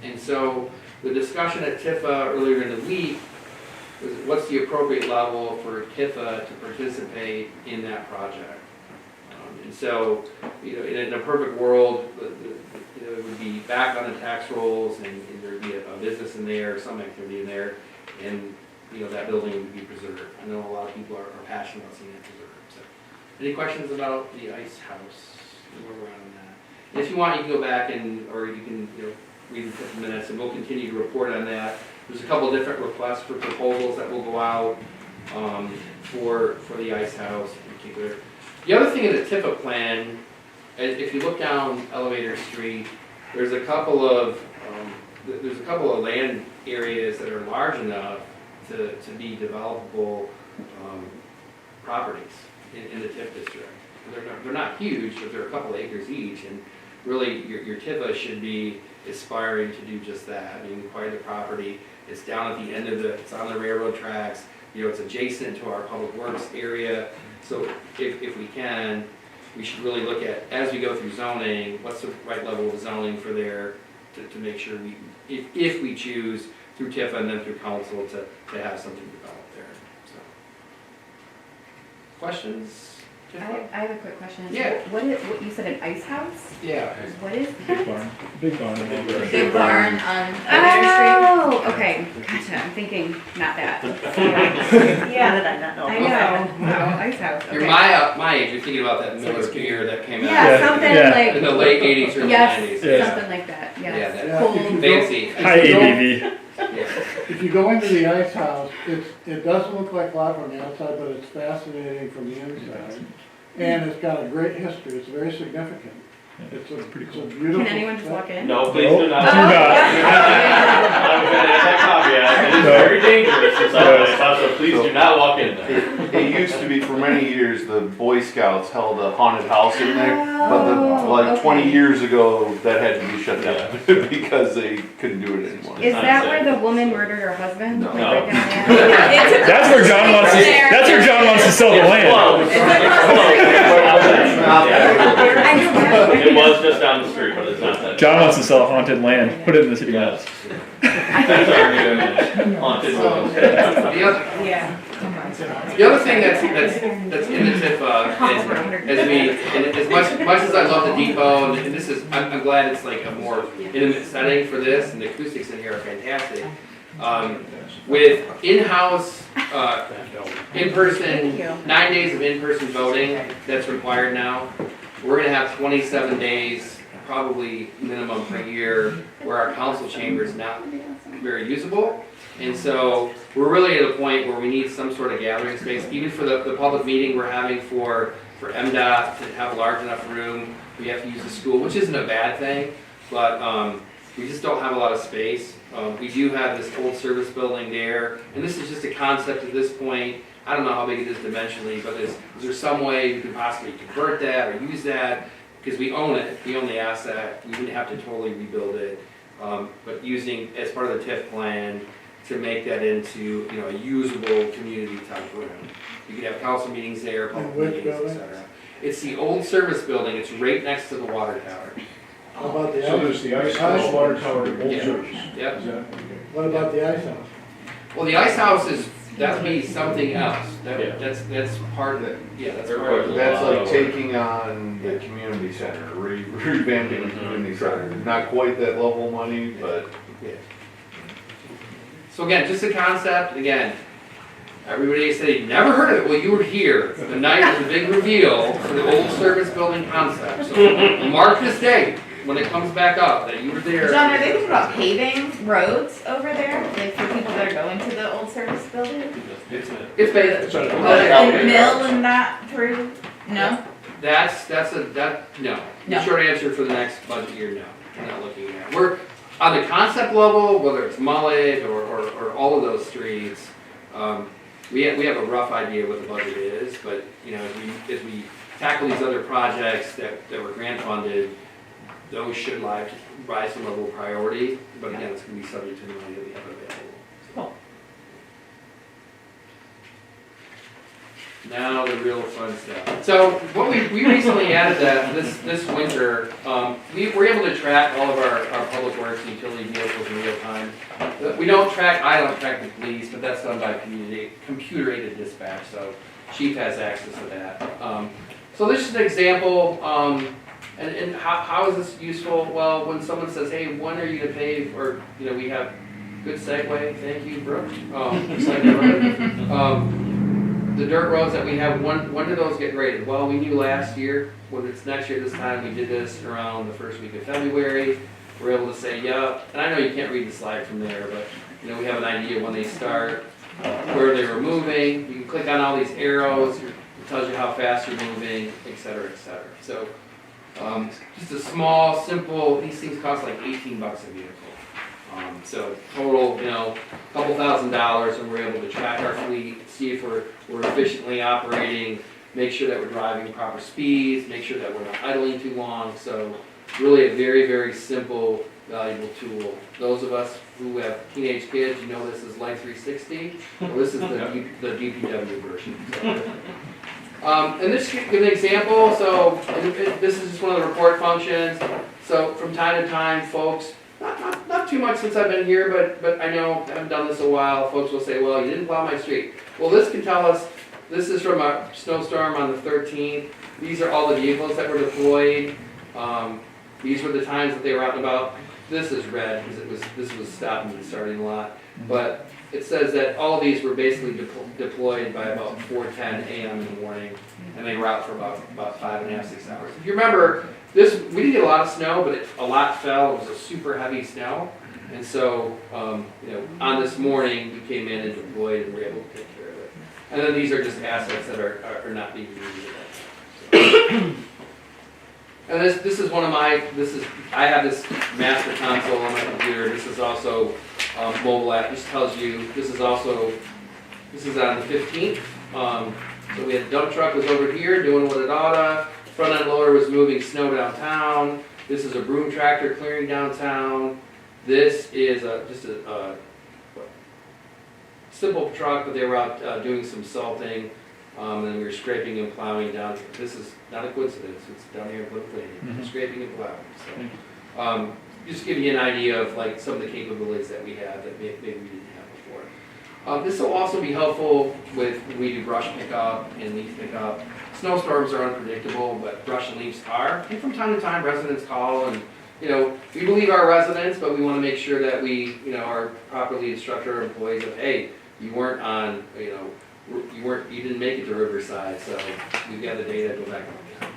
And so the discussion at TIFA earlier in the week was what's the appropriate level for TIFA to participate in that project. And so in a perfect world, it would be back on the tax rolls, and there would be a business in there, some activity in there, and that building would be preserved. I know a lot of people are passionate about seeing it preserved. So, any questions about the Ice House? Where we're at on that? And if you want, you can go back or you can read in 50 minutes, and we'll continue to report on that. There's a couple of different requests for proposals that will go out for the Ice House in particular. The other thing in the TIFA plan, if you look down Elevator Street, there's a couple of land areas that are large enough to be developable properties in the TIF district. They're not huge, but they're a couple acres each, and really your TIFA should be aspiring to do just that. I mean, acquire the property. It's down at the end of it's on the railroad tracks. It's adjacent to our public works area. So if we can, we should really look at, as we go through zoning, what's the right level of zoning for there to make sure if we choose through TIFA and then through council to have something developed there. So, questions? I have a quick question. Yeah. What you said, an ice house? Yeah. What is Big that? barn. Big barn. Big barn on Elevator Oh, okay, gotcha, I'm thinking, not that. Yeah, that I not know. I know, wow, ice house, okay. You're my age, you're thinking about that Miller beer that came out Yeah, something Yeah. in the like, late 80s, early 90s. yes, Yeah. something like that, Yeah, yes. that Yeah, Cold. if you go- fancy. High ABV. Yeah. If you go into the ice house, it doesn't look like a lot from the outside, but it's fascinating from the inside. And it's got a great history, it's very significant. It's a beautiful. Can anyone just walk in? No, please do not. Do not. I'm gonna add that caveat. It is very dangerous in some ways, so please do not walk in there. It used to be for many years, the Boy Scouts held a haunted house in there, but Oh, 20 okay. years ago, that had to be shut down because they couldn't do it anymore. Is not that safe. where the woman murdered her husband? No. Like No. right down there? That's where John wants to. That's where John wants to sell the land. I knew that. It was just down the street, but it's not that. John wants to sell haunted land. Put it in the city Yes. maps. That's our new image. Haunted So, woman. the other, Yeah. The other thing that's in the TIF, is, as we, and as much as I love the depot, and this is, I'm glad it's like a more intimate setting for this, and the acoustics in here are fantastic. With in-house, in-person, 9 days of in-person voting that's required now, we're gonna have 27 days, probably minimum per year, where our council chamber is not very usable. And so we're really at a point where we need some sort of gathering space, even for the public meeting we're having for MDOT to have a large enough room. We have to use the school, which isn't a bad thing, but we just don't have a lot of space. We do have this old service building there, and this is just a concept at this point. I don't know how big it is dimensionally, but is there some way we could possibly convert that or use that? Because we own it, we own the asset, we wouldn't have to totally rebuild it. But using, as part of the TIF plan, to make that into, a usable community type room. You could have council meetings there, public which meetings, building? etc. It's the old service building, it's right next to the water tower. How about the So ice? there's the ice house, water tower, old Yeah. service. Yep. Is that- What about the ice house? Well, the ice house is, that would be something else. Yeah. That's part of it, that's There part of was it. a That's lot like of- taking on the community center, revamping the community center. Not quite that level money, but Yeah. So again, just a concept, again, everybody said, never heard of it, well, you were here, the night of the big reveal for the old service building concept. So mark this date, when it comes back up, that you were there. John, are they thinking about paving roads over there, like for people that are going to the old service building? It's It's based, a- And mill and that through? No? that's no. No. Short answer for the next budget year, no, we're not looking at. We're, on the concept level, whether it's Mullet or all of those streets, we have a rough idea what the budget is, but, as we tackle these other projects that were grant funded, those should rise to level of priority, but again, it's gonna be subject to the money that we have available. Cool. Now the real fun stuff. So what we recently added that this winter, we were able to track all of our public works and utility vehicles in real time. I don't track the police, but that's done by computer-aided dispatch, so chief has access to that. So this is an example, and how is this useful? Well, when someone says, hey, when are you gonna pave, or, we have, good segue, thank you, Brooke. The dirt roads that we have, when do those get graded? Well, we knew last year, when it's next year this time, we did this around the first week of February. We're able to say, yeah, and I know you can't read the slide from there, but, we have an idea when they start, where they were moving. You can click on all these arrows, it tells you how fast you're moving, et cetera, et cetera. So, just a small, simple, these things cost like $18 a vehicle. So total, couple $1,000s, and we're able to track our fleet, see if we're efficiently operating, make sure that we're driving proper speeds, make sure that we're not idling too long. So really a very, very simple, valuable tool. Those of us who have teenage kids, this is Life 360. Well, this is the DPW version. So. And this give an example. So this is just one of the report functions. So from time to time, folks, not too much since I've been here, but I know I haven't done this a while. Folks will say, well, you didn't plow my street. Well, this can tell us, this is from a snowstorm on the 13th. These are all the vehicles that were deployed. These were the times that they were out and about. This is red because this was stopping and starting a lot. But it says that all of these were basically deployed by about 4:10 a.m. in the morning, and they were out for about 5.5, 6 hours. If you remember, we didn't get a lot of snow, but a lot fell. It was a super heavy snow, and so on this morning we came in and deployed and were able to take care of it. And then these are just assets that are not being used. And this is one of my, I have this master console on my computer. This is also mobile app. This tells you, this is on the 15th. So we had the dump truck was over here doing what it oughta. Front end loader was moving snow downtown. This is a broom tractor clearing downtown. This is just a simple truck, but they were out doing some salting. And then we were scraping and plowing down. This is not a coincidence. It's down here in Plymouth Lane. Scraping and plowing. So, just give you an idea of like some of the capabilities that we have that maybe we didn't have This will also be helpful with when we do brush pickup and leaf pickup. Snowstorms are unpredictable, but brush and leaves are. And from time to time, residents call and, you know, we believe our residents, but we want to make sure that we, you know, are properly instruct our employees of, hey, you weren't on, you know, you didn't make it to Riverside, so we've got the data, go back and look at it.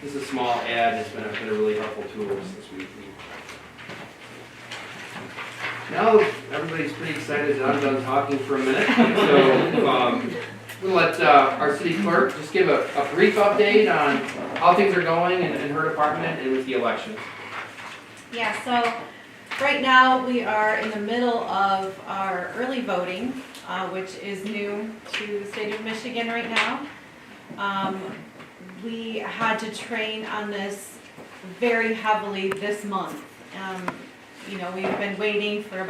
This is a small ad, and it's been a really helpful tool since we. Now, everybody's pretty excited that I'm done talking for a minute, so we'll let our city clerk just give a brief update on how things are going in her department and with the elections. Yeah, so right now we are in the middle of our early voting, which is new to the state of Michigan right now. We had to train on this very heavily this month. You know, we've been waiting for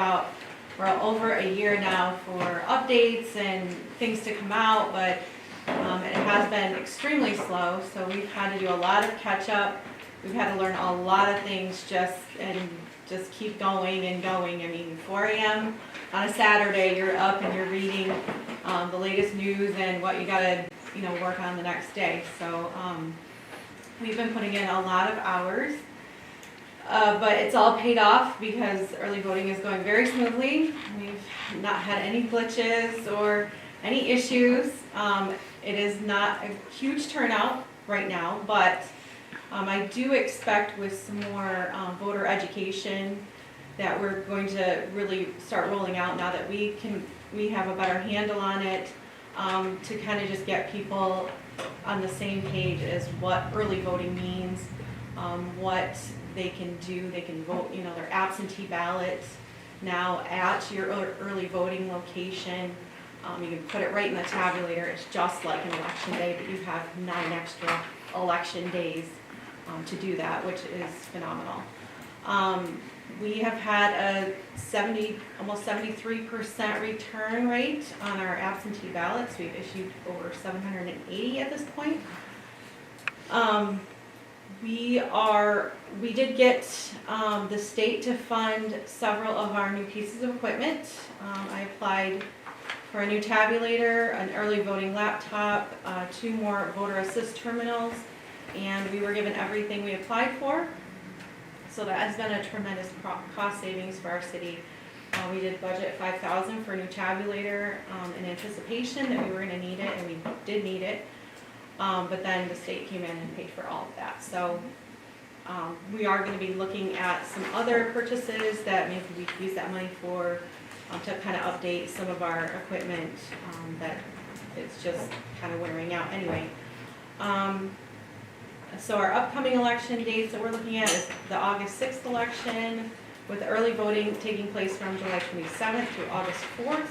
we're over a year now for updates and things to come out, but it has been extremely slow, so we've had to do a lot of catch up. We've had to learn a lot of things just keep going and going. I mean, 4 a.m. on a Saturday, you're up and you're reading the latest news and what you gotta, you know, work on the next day. So we've been putting in a lot of hours. But it's all paid off because early voting is going very smoothly. We've not had any glitches or any issues. It is not a huge turnout right now, but I do expect with some more voter education that we're going to really start rolling out now that we have a better handle on it, to kind of just get people on the same page as what early voting means, what they can do. They can vote, you know, their absentee ballots now at your early voting location. You can put it right in the tabulator. It's just like an election day, but you have 9 extra election days to do that, which is phenomenal. We have had a almost 73% return rate on our absentee ballots. We've issued over 780 at this point. We did get the state to fund several of our new pieces of equipment. I applied for a new tabulator, an early voting laptop, 2 more voter assist terminals, and we were given everything we applied for. So that has been a tremendous cost savings for our city. We did budget $5,000 for a new tabulator in anticipation that we were going to need it, and we did need it. But then the state came in and paid for all of that. So we are going to be looking at some other purchases that maybe we could use that money for, to kind of update some of our equipment that it's just kind of wearing out anyway. So our upcoming election dates that we're looking at is the August 6th election, with early voting taking place from July 27th through August 4th,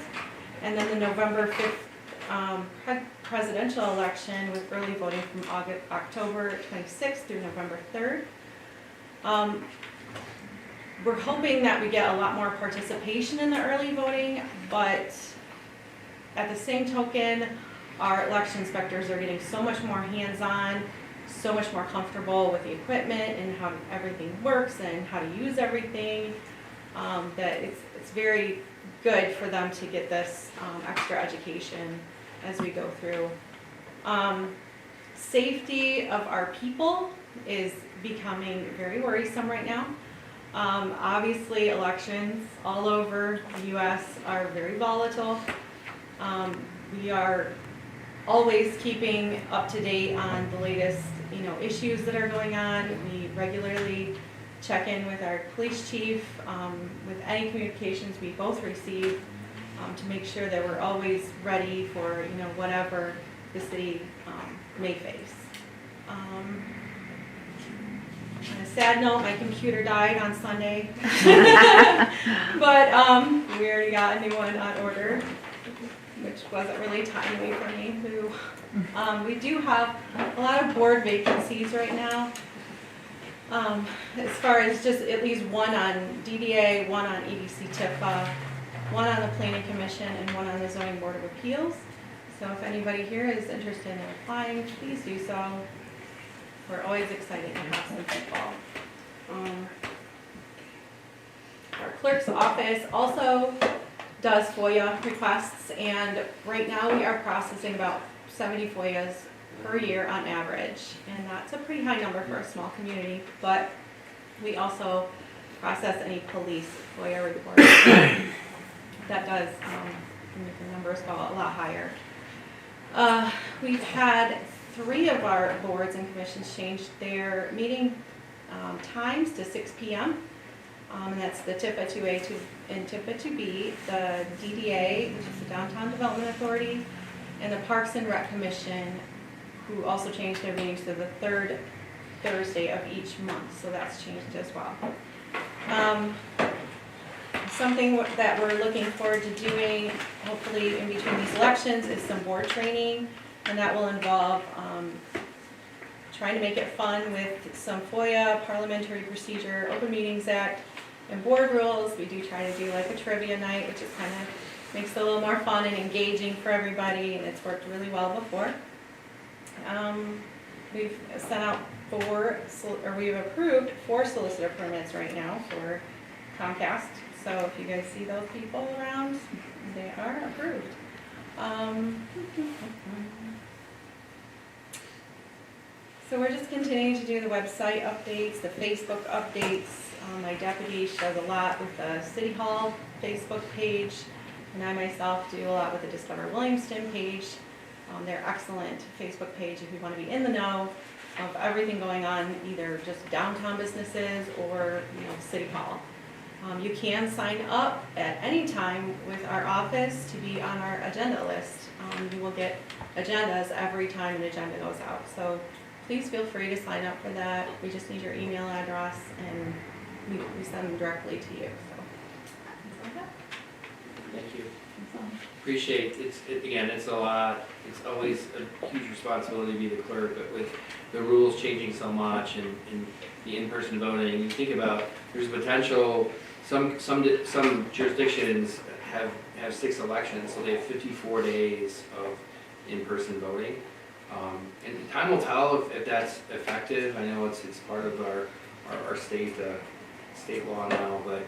and then the November 5th presidential election with early voting from October 26th through November 3rd. We're hoping that we get a lot more participation in the early voting, but at the same token, our election inspectors are getting so much more hands-on, so much more comfortable with the equipment and how everything works and how to use everything, that it's very good for them to get this extra education as we go through. Safety of our people is becoming very worrisome right now. Obviously, elections all over the U.S. are very volatile. We are always keeping up to date on the latest, you know, issues that are going on. We regularly check in with our police chief with any communications we both receive to make sure that we're always ready for, you know, whatever the city may face. On a sad note, my computer died on Sunday, but we already got a new one on order, which wasn't really timely for me. We do have a lot of board vacancies right now. As far as just at least one on DDA, one on EDC TIFA, one on the Planning Commission, and one on the Zoning Board of Appeals. So if anybody here is interested in applying, please do so. We're always excited to have some people. Our clerk's office also does FOIA requests, and right now we are processing about 70 FOIAs per year on average, and that's a pretty high number for a small community, but we also process any police FOIA reports. That does make the numbers go a lot higher. We've had 3 of our boards and commissions change their meeting times to 6 p.m. And that's the TIFA 2A and TIFA 2B, the DDA, which is the Downtown Development Authority, and the Parks and Rec Commission, who also changed their meetings to the 3rd Thursday of each month, so that's changed as well. Something that we're looking forward to doing, hopefully in between these elections, is some board training, and that will involve trying to make it fun with some FOIA, Parliamentary Procedure, Open Meetings Act, and board rules. We do try to do like a trivia night, which is kind of makes it a little more fun and engaging for everybody, and it's worked really well before. We've sent out we've approved 4 solicitor permits right now for Comcast. So if you guys see those people around, they are approved. So we're just continuing to do the website updates, the Facebook updates. My deputy, she does a lot with the City Hall Facebook page, and I myself do a lot with the Discover Williamston page. They're excellent Facebook page if you want to be in the know of everything going on, either just downtown businesses or City Hall. You can sign up at any time with our office to be on our agenda list. You will get agendas every time an agenda goes out. So please feel free to sign up for that. We just need your email address, and we send them directly to you. So, things like that. Thank you. Appreciate it. Again, it's a lot. It's always a huge responsibility to be the clerk, but with the rules changing so much and the in-person voting, you think about there's potential. Some jurisdictions have 6 elections, so they have 54 days of in-person voting. And time will tell if that's effective. I know it's part of our state law now, but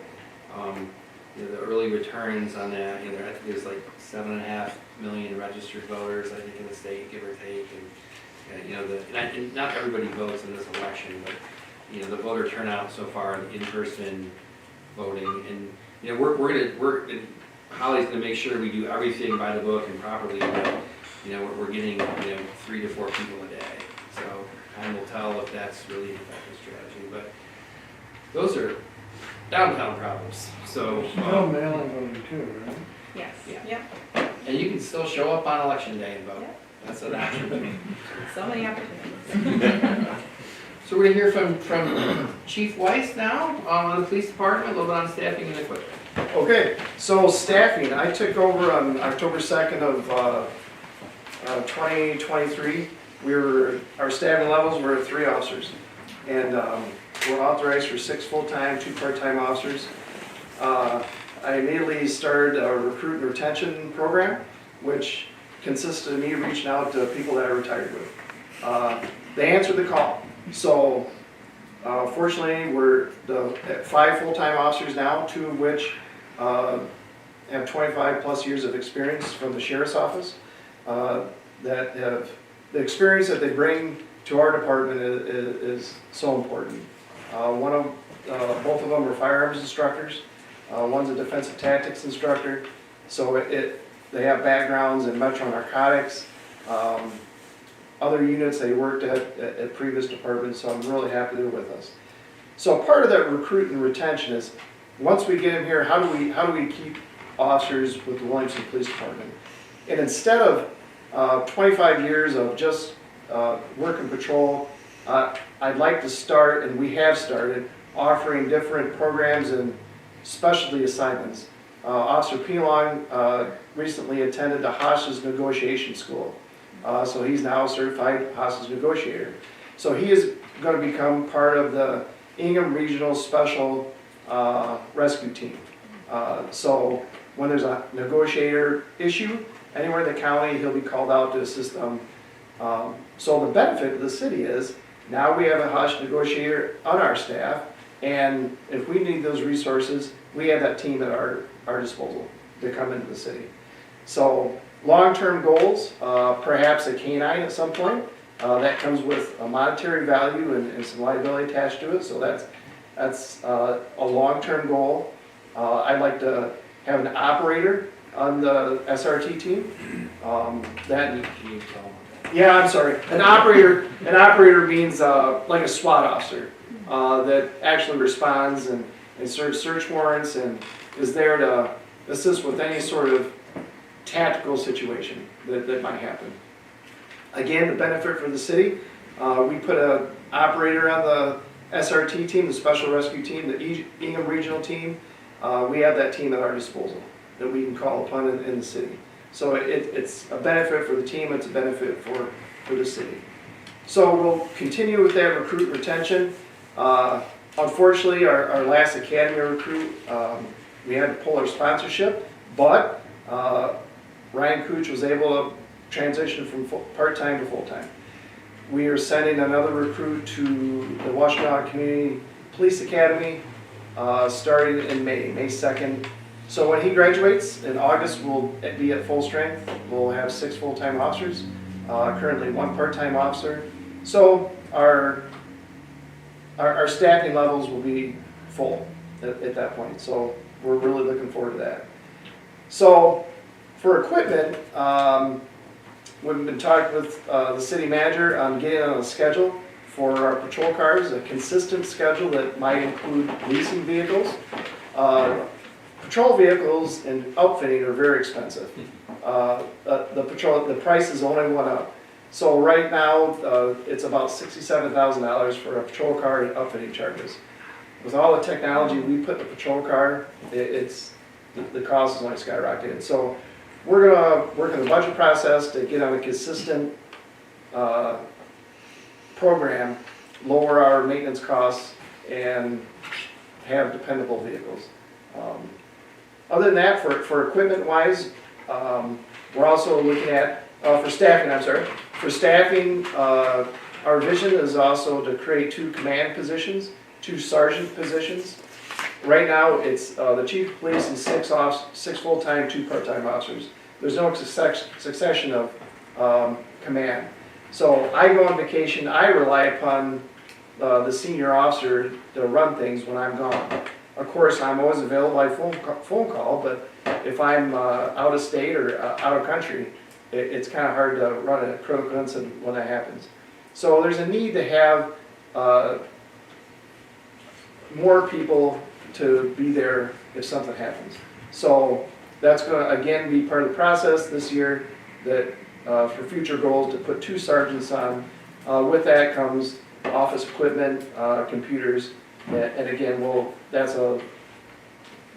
the early returns on that, I think there's like 7.5 million registered voters, I think, in the state, give or take, and not everybody votes in this election, but the voter turnout so far, the in-person voting, and Holly's gonna make sure we do everything by the book and properly, but we're getting 3 to 4 people a day, so time will tell if that's really an effective strategy, but those are downtown problems, so. Still mailing voting too, right? Yes. Yeah. Yep. And you can still show up on election day and vote. Yep. That's an option. So many opportunities. So we're gonna hear from Chief Weiss now on the police department, a little bit on staffing and equipment. Okay, so staffing, I took over on October 2nd of 2023. Our staffing levels were 3 officers, and we're authorized for 6 full-time, 2 part-time officers. I immediately started a recruit and retention program, which consisted of me reaching out to people that I retired with. They answered the call. So fortunately, we're at 5 full-time officers now, 2 of which have 25 plus years of experience from the sheriff's office. That have the experience that they bring to our department is so important. Both of them are firearms instructors. One's a defensive tactics instructor. So they have backgrounds in metro narcotics. Other units they worked at previous departments, so I'm really happy they're with us. So part of that recruit and retention is, once we get them here, how do we keep officers with the Williamston Police Department? And instead of 25 years of just work and patrol, I'd like to start, and we have started, offering different programs and specialty assignments. Officer Pilon recently attended the hostage negotiation school. So he's now a certified hostage negotiator. So he is going to become part of the Ingham Regional Special Rescue Team. So when there's a negotiator issue anywhere in the county, he'll be called out to assist them. So the benefit of the city is now we have a hostage negotiator on our staff, and if we need those resources, we have that team at our disposal. to come into the city. So long-term goals, perhaps a canine at some point. That comes with a monetary value and some liability attached to it, so that's a long-term goal. I'd like to have an operator on the SRT team. Yeah, I'm sorry. An operator means like a SWAT officer that actually responds and serves search warrants and is there to assist with any sort of tactical situation that might happen. Again, the benefit for the city, we put an operator on the SRT team, the Special Rescue Team, the Ingham Regional Team. We have that team at our disposal that we can call upon in the city. So it's a benefit for the team, it's a benefit for the city. So we'll continue with that recruit retention. Unfortunately, our last academy recruit, we had to pull our sponsorship, but Ryan Cooch was able to transition from part-time to full-time. We are sending another recruit to the Washtenaw Community Police Academy starting in May 2nd. So when he graduates in August, we'll be at full strength. We'll have 6 full-time officers, currently 1 part-time officer. So our staffing levels will be full at that point. So we're really looking forward to that. So for equipment, we've been talking with the city manager on getting on a schedule for our patrol cars, a consistent schedule that might include leasing vehicles. Patrol vehicles and outfitting are very expensive. The prices only went up. So right now, it's about $67,000 for a patrol car and outfitting charges. With all the technology we put in the patrol car, the cost is only skyrocketed. So we're gonna work in the budget process to get on a consistent program, lower our maintenance costs, and have dependable vehicles. Other than that, for equipment-wise, we're also looking at, for staffing, our vision is also to create 2 command positions, 2 sergeant positions. Right now, it's the chief of police and 6 full-time, 2 part-time officers. There's no succession of command. So I go on vacation, I rely upon the senior officer to run things when I'm gone. Of course, I'm always available by phone call, but if I'm out of state or out of country, it's kind of hard to run a critical incident when that happens. So there's a need to have more people to be there if something happens. So that's going to, again, be part of the process this year, that for future goals, to put 2 sergeants on. With that comes office equipment, computers, and again, that's a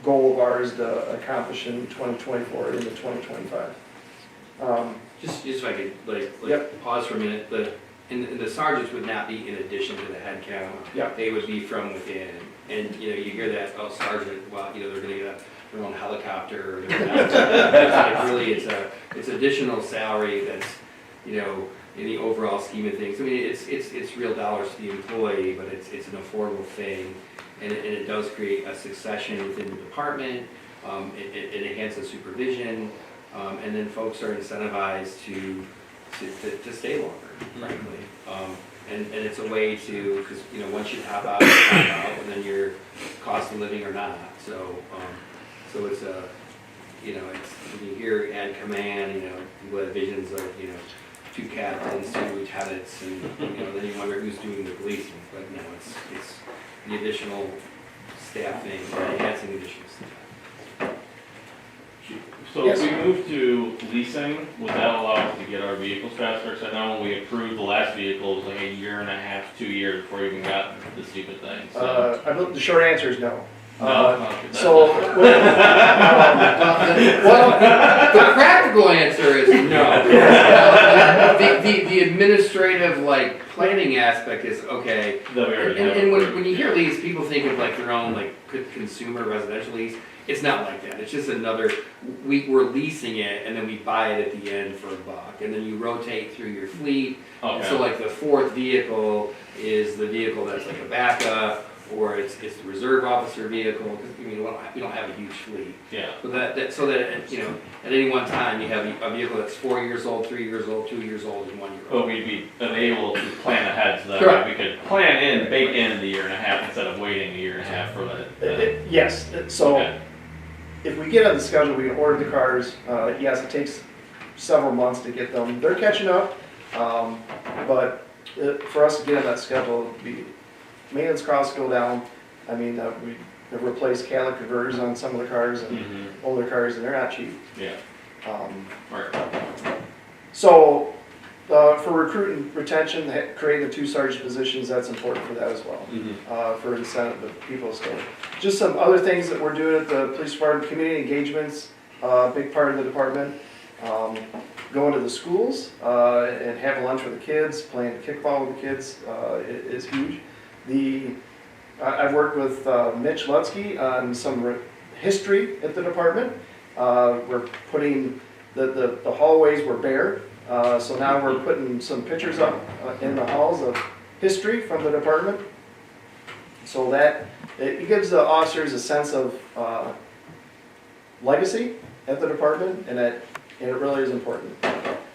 goal of ours to accomplish in 2024 into 2025. Just if I could Yep. pause for a minute, the sergeants would not be in addition to the head count. Yep. They would be from within. And you hear that, oh, sergeant, well, they're gonna get their own helicopter. Or it's additional salary that's, in the overall scheme of things. I mean, it's real dollars to the employee, but it's an affordable thing. And it does create a succession within the department. It enhances supervision. And then folks are incentivized to stay longer, frankly. And it's a way to, because once you top out, and then your cost of living or not. So it's a, it's, when you hear add command, people have visions of 2 captains, 2 lieutenants, and then you wonder who's doing the policing. But no, it's the additional staffing, or enhancing additional staff. So if we move to leasing, would that allow us to get our vehicles faster? Because I know when we approved the last vehicle, it was like 1.5 years, 2 years before we even got the stupid thing. So. The short answer is no. The practical answer is no. The administrative planning aspect is okay. And when you hear lease, people think of their own consumer residential lease. It's not like that. It's just another. We're leasing it and then we buy it at the end for $1, and then you rotate through your fleet. Okay. And so the 4th vehicle is the vehicle that's a backup, or it's the reserve officer vehicle, because, I mean, we don't have a huge fleet. Yeah. But so that, at any one time, you have a vehicle that's 4 years old, 3 years old, 2 years old, and 1 year old. But we'd be able to plan ahead so that Correct. we could plan in, bake in the year and a half instead of waiting a year and a half for the. Yes, so Okay. if we get on the schedule, we can order the cars. Yes, it takes several months to get them. They're catching up, but for us to get on that schedule, maintenance costs go down. I mean, we have replaced catalytic converters on some of the cars and older cars, and they're not cheap. Yeah. Right. So, for recruiting retention, creating the 2 sergeant positions, that's important for that as well. For incentive of people to stay. Just some other things that we're doing at the police department, community engagements, big part of the department. Going to the schools and having lunch with the kids, playing kickball with the kids is huge. I've worked with Mitch Lutsky on some history at the department. We're putting, the hallways were bare, so now we're putting some pictures up in the halls of history from the department. So that, it gives the officers a sense of legacy at the department, and it really is important.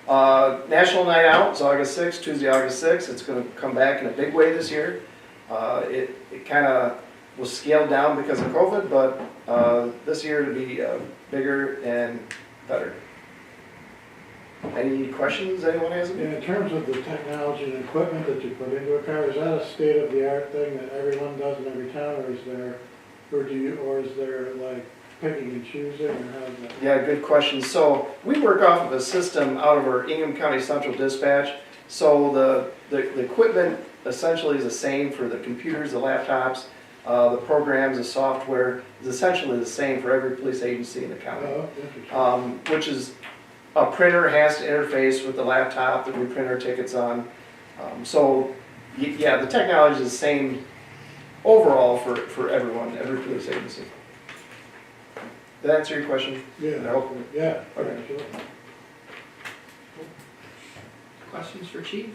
National Night Out is August 6th, Tuesday, August 6th. It's going to come back in a big way this year. It kind of was scaled down because of COVID, but this year to be bigger and better. Any questions anyone has? Yeah, in terms of the technology and equipment that you put into a car, is that a state-of-the-art thing that everyone does in every town, or is there like picking and choosing, or how is that? Yeah, good question. So we work off of a system out of our Ingham County Central Dispatch. So the equipment essentially is the same for the computers, the laptops, the programs, the software is essentially the same for every police agency in the county. Oh, interesting. Which is, a printer has to interface with the laptop that we print our tickets on. Yeah, the technology is the same overall for everyone, every police agency. Did that answer your question? Yeah, No? yeah, Okay. sure. Questions for Chief?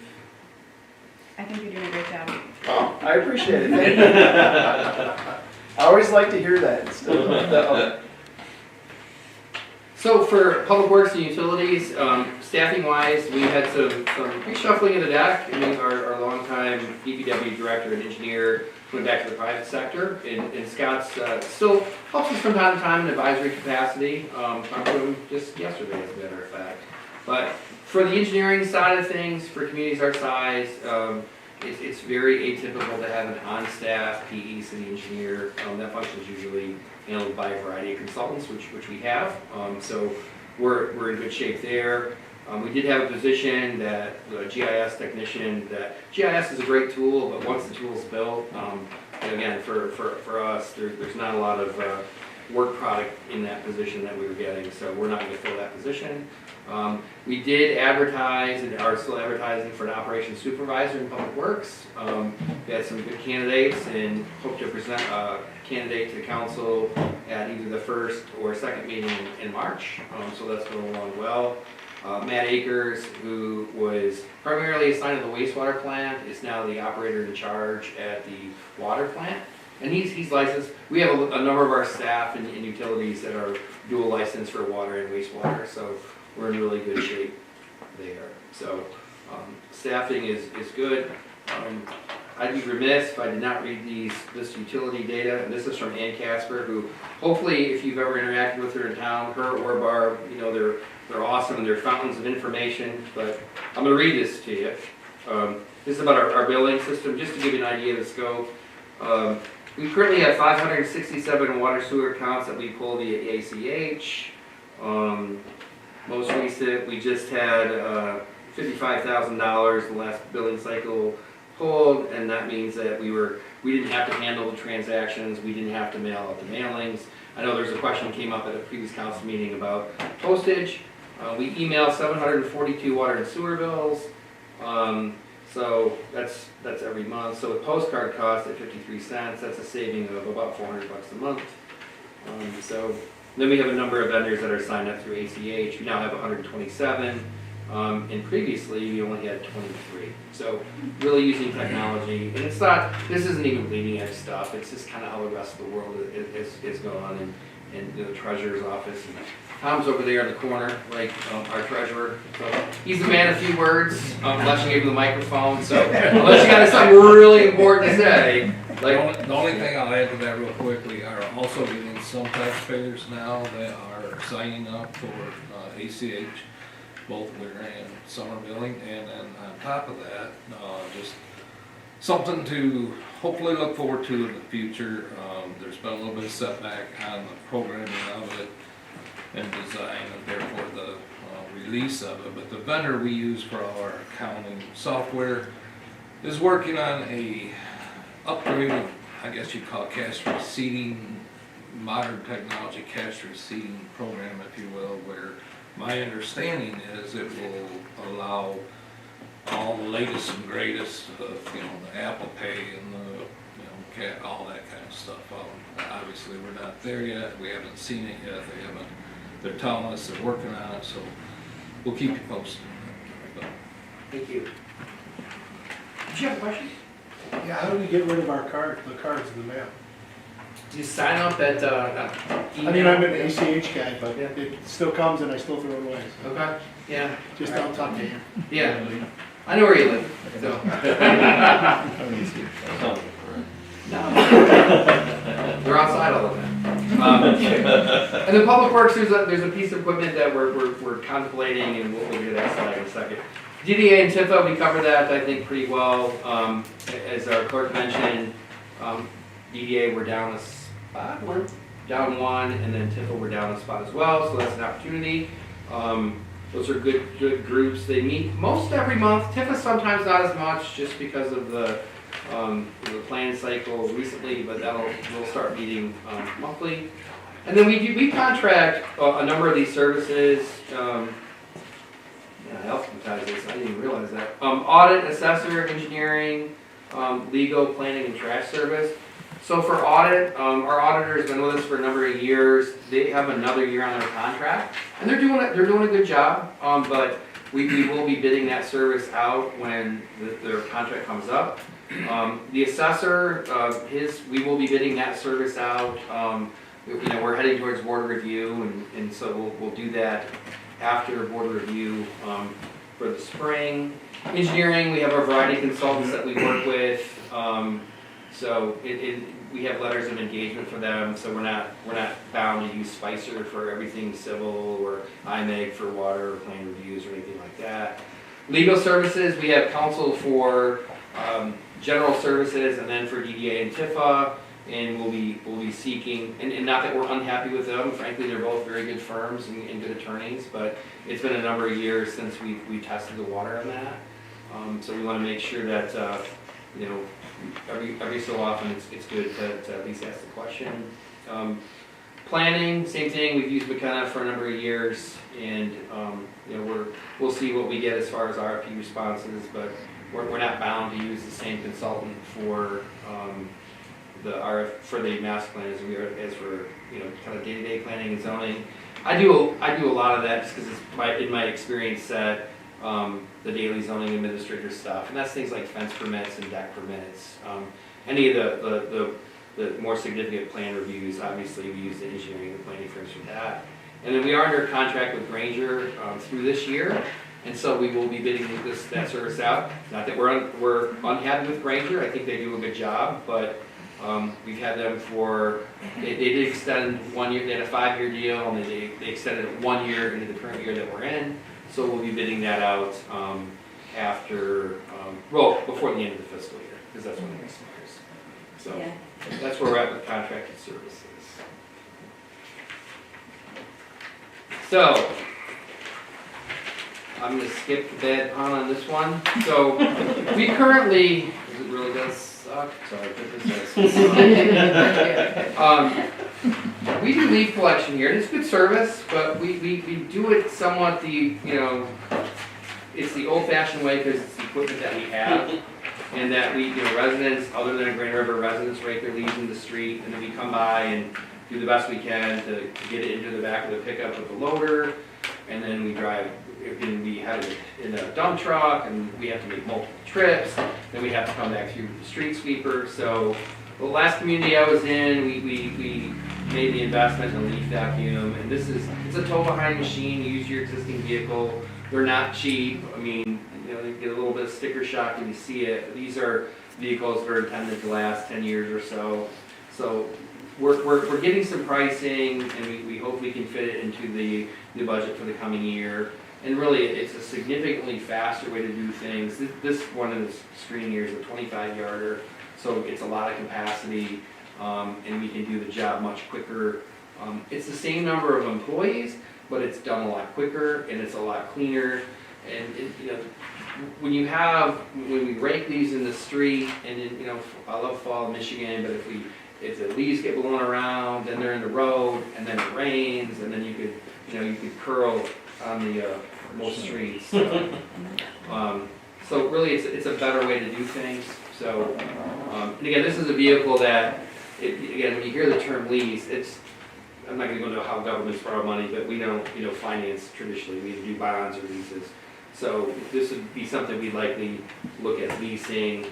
I think you're doing a great job. Oh, I appreciate it. Thank you. I always like to hear that instead of So for Public Works and Utilities, staffing wise, we had some reshuffling of the deck. I mean, our longtime DPW director and engineer went back to the private sector, and Scott's still helps us from time to time in advisory capacity. Talked to him just yesterday, as a matter of fact. But for the engineering side of things, for communities our size, it's very atypical to have an on-staff PE city engineer. That function is usually handled by a variety of consultants, which we have. So we're in good shape there. We did have a position that the GIS technician. That GIS is a great tool, but once the tool's built, and again for us, there's not a lot of work product in that position that we were getting, so we're not going to fill that position. We did advertise and are still advertising for an operations supervisor in Public Works. We had some good candidates and hope to present a candidate to council at either the first or second meeting in March. So that's going along well. Matt Akers, who was primarily assigned to the wastewater plant, is now the operator in charge at the water plant. And he's licensed. We have a number of our staff in utilities that are dual licensed for water and wastewater, so we're in really good shape there. So staffing is good. I'd be remiss if I did not read this utility data, and this is from Ann Casper, who hopefully, if you've ever interacted with her in town, her or Barb, they're awesome and they're fountains of information. But I'm going to read this to you. This is about our billing system, just to give you an idea of the scope. We currently have 567 water sewer accounts that we pull via ACH. Most recent, we just had $55,000 the last billing cycle pulled, and that means that we didn't have to handle the transactions, we didn't have to mail out the mailings. I know there's a question that came up at a previous council meeting about postage. We emailed 742 water and sewer bills. So that's every month. So with postcard cost at 53 cents, that's a saving of about $400 a month. So then we have a number of vendors that are signed up through ACH. We now have 127. And previously, we only had 23. So really using technology, and it's not, this isn't even bleeding edge stuff, it's just kind of how the rest of the world is going, and the treasurer's office. And Tom's over there in the corner, like our treasurer. So he's a man of few words, unless you gave him the microphone. So unless you got something really important to say, like The only thing I'll add to that real quick, we are also getting some taxpayers now that are signing up for ACH, both winter and summer billing, and then on top of that, just something to hopefully look forward to in the future. There's been a little bit of setback on the programming of it and design, and therefore the release of it, but the vendor we use for our accounting software is working on a upgraded, I guess you'd call it cash receipting, modern technology cash receipting program, if you will, where my understanding is it will allow all the latest and greatest of, the Apple Pay and the, all that kind of stuff. Obviously, we're not there yet. We haven't seen it yet. They're telling us they're working on it, so we'll keep you posted. Thank you. Did you have a question? Yeah, how do we get rid of our the cards in the mail? You sign up at I mean, I'm an ACH guy, but it still comes and I still throw it away. Okay, yeah. Just don't talk to you. Yeah, I know where you live, so. No. They're outside all the time. And the Public Works, there's a piece of equipment that we're contemplating, and we'll get to that slide in a second. DDA and TIFA, we covered that, I think, pretty well. As our clerk mentioned, DDA, we're down a spot, down one, and then TIFA, we're down a spot as well, so that's an opportunity. Those are good groups. They meet most every month. TIFA sometimes not as much, just because of the planning cycle recently, but we'll start meeting monthly. And then we contract a number of these services. I alphabetize this, I didn't even realize that. Audit, assessor, engineering, legal, planning, and trash service. So for audit, our auditor's been with us for a number of years. They have another year on their contract, and they're doing a good job. But we will be bidding that service out when their contract comes up. The assessor, we will be bidding that service out. We're heading towards board review, and so we'll do that after board review for the spring. Engineering, we have a variety of consultants that we work with. So we have letters of engagement for them, so we're not bound to use Spicer for everything civil, or IMEG for water or plan reviews or anything like that. Legal services, we have counsel for general services, and then for DDA and TIFA, and we'll be seeking, and not that we're unhappy with them, frankly, they're both very good firms and good attorneys, but it's been a number of years since we tested the water on that. So we want to make sure that every so often it's good to at least ask the question. Planning, same thing, we've used McKenna for a number of years, and we'll see what we get as far as RFP responses, but we're not bound to use the same consultant for for the master plan as for kind of day-to-day planning and zoning. I do a lot of that just because it's in my experience that the daily zoning administrator stuff, and that's things like fence permits and deck permits. Any of the more significant plan reviews, obviously we use the engineering and planning firms for that. And then we are under contract with Granger through this year, and so we will be bidding that service out. Not that we're unhappy with Granger, I think they do a good job, but we've had them they did extend 1 year, they had a 5-year deal, and they extended it 1 year into the current year that we're in. So we'll be bidding that out before the end of the fiscal year, because that's when it expires. So that's where we're at with contracted services. So I'm going to skip the bad pun on this one. So we currently, because it really does suck, sorry, put this as. We do leaf collection here, and it's good service, but we do it somewhat it's the old-fashioned way because it's the equipment that we have, and that residents, other than Grand River residents, rake their leaves in the street, and then we come by and do the best we can to get it into the back of the pickup with the loader, and then we drive it can be headed in a dump truck, and we have to make multiple trips, then we have to come back through the street sweeper. So the last community I was in, we made the investment in a leaf vacuum, and it's a tow behind machine. You use your existing vehicle. They're not cheap. I mean, you know, you get a little bit of sticker shock when you see it. These are vehicles that are intended to last 10 years or so. So we're getting some pricing, and we hope we can fit it into the budget for the coming year. And really, it's a significantly faster way to do things. This one in the screen here is a 25-yarder, so it's a lot of capacity, and we can do the job much quicker. It's the same number of employees, but it's done a lot quicker, and it's a lot cleaner. And you know, when we rake these in the street, and you know, I love fall in Michigan, but if the leaves get blown around, then they're in the road, and then it rains, and then you could curl on the most streets. So really, it's a better way to do things. So, and again, this is a vehicle that, again, when you hear the term lease, I'm not going to go into how governments borrow money, but we don't, finance traditionally. We do bonds or leases. So this would be something we'd likely look at leasing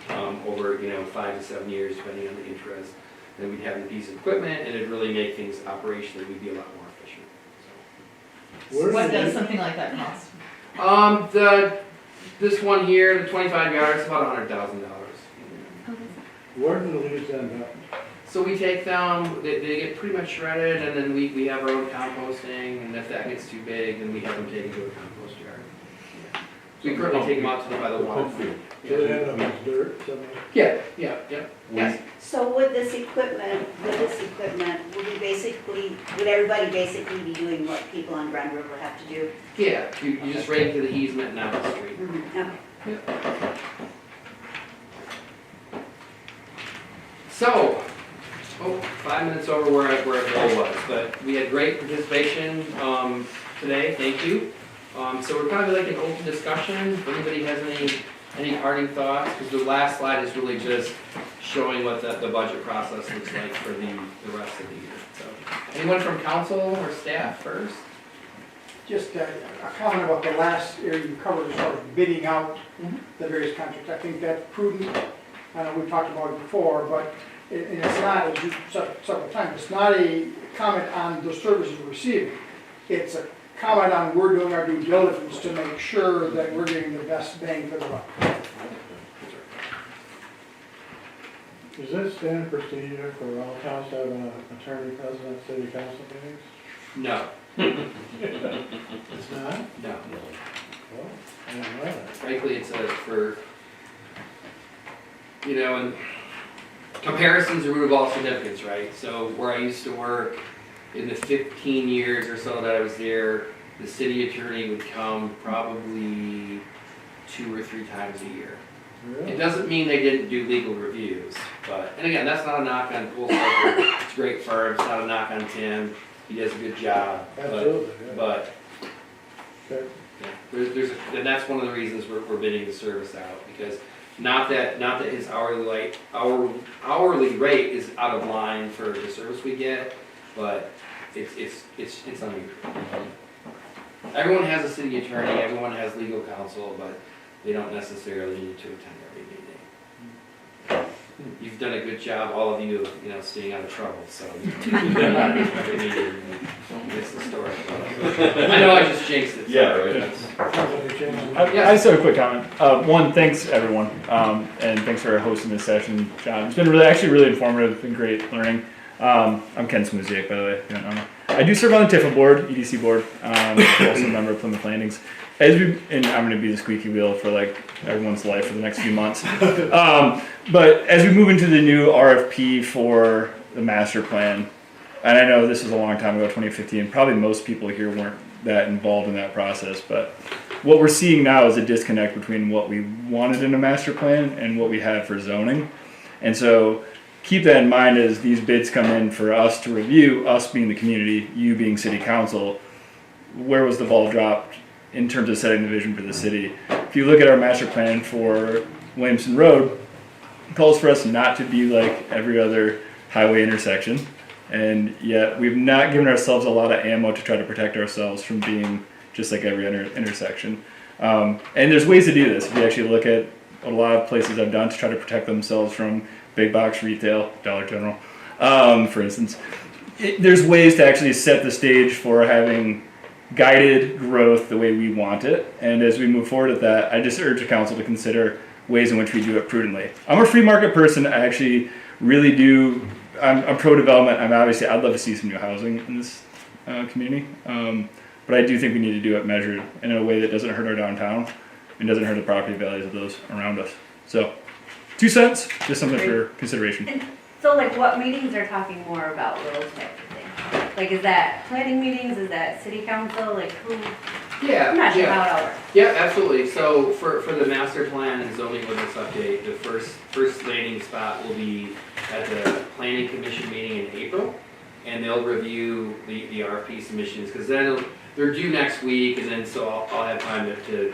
over, 5 to 7 years, depending on the interest. Then we'd have the piece of equipment, and it'd really make things operationally, we'd be a lot more efficient. So. What does something like that cost? This one here, the 25 yards, about $100,000. Where do the leaves end up? So we take them, they get pretty much shredded, and then we have our own composting, and if that gets too big, then we have them taken to a compost yard. Yeah. We currently take them out to by the water. Do they end up as dirt somewhere? Yeah. Yes. So with this equipment, would everybody basically be doing what people on Grand River have to do? Yeah, you just rake to the easement and out the street. Okay. Yeah. So, 5 minutes over where our goal was, but we had great participation today, thank you. So we're kind of like an open discussion, if anybody has any parting thoughts, because the last slide is really just showing what the budget process looks like for the rest of the year. So, anyone from council or staff first? Just a comment about the last area you covered as far as bidding out the various contracts. I think that's prudent. I know we've talked about it before, but it's not, as you said several times, it's not a comment on the services we're receiving. It's a comment on we're doing our due diligence to make sure that we're getting the best bang for the buck. Is this standard procedure for all towns to have an attorney president, city council meetings? No. It's not? No. Well, I don't know that. Frankly, it's for, and comparison's the root of all significance, right? So where I used to work, in the 15 years or so that I was there, the city attorney would come probably 2 or 3 times a year. Really? It doesn't mean they didn't do legal reviews, and again, that's not a knock on Pool Cycle. It's a great firm. It's not a knock on Tim. He does a good job. Absolutely, yeah. But Okay. yeah, and that's one of the reasons we're bidding the service out, because not that his hourly rate is out of line for the service we get, but it's unusual. Everyone has a city attorney, everyone has legal counsel, but they don't necessarily need to attend every meeting. You've done a good job, all of you, staying out of trouble, so you've done every meeting and miss the story. I know I just jinxed it. Yeah, right. I just have a quick comment. One, thanks everyone, and thanks for hosting this session, John. It's been really informative and great learning. I'm Ken Smuziak, by the way, if you don't know me. I do serve on the TIFA board, EDC board, I'm also a member of Plymouth Landings. And I'm going to be the squeaky wheel for everyone's life for the next few months. But as we move into the new RFP for the master plan, and I know this was a long time ago, 2015, probably most people here weren't that involved in that process, but what we're seeing now is a disconnect between what we wanted in a master plan and what we had for zoning. And so keep that in mind as these bids come in for us to review, us being the community, you being city council, where was the ball dropped in terms of setting the vision for the city. If you look at our master plan for Williamston Road, it calls for us not to be like every other highway intersection, and yet we've not given ourselves a lot of ammo to try to protect ourselves from being just like every intersection. And there's ways to do this. If you actually look at a lot of places I've done to try to protect themselves from big box retail, Dollar General, for instance, there's ways to actually set the stage for having guided growth the way we want it. And as we move forward with that, I just urge the council to consider ways in which we do it prudently. I'm a free market person. I actually really do. I'm pro development. I'd love to see some new housing in this community. But I do think we need to do it measured in a way that doesn't hurt our downtown and doesn't hurt the property values of those around us. So, 2 cents, just something for consideration. And so like what meetings are talking more about those types of things? Like is that planning meetings, is that city council, like who? Yeah, I'm not sure yeah. how it all works. Yeah, absolutely. So for the master plan and zoning ordinance update, the first landing spot will be at the planning commission meeting in April. And they'll review the RFP submissions, because then they're due next week, and then so I'll have time to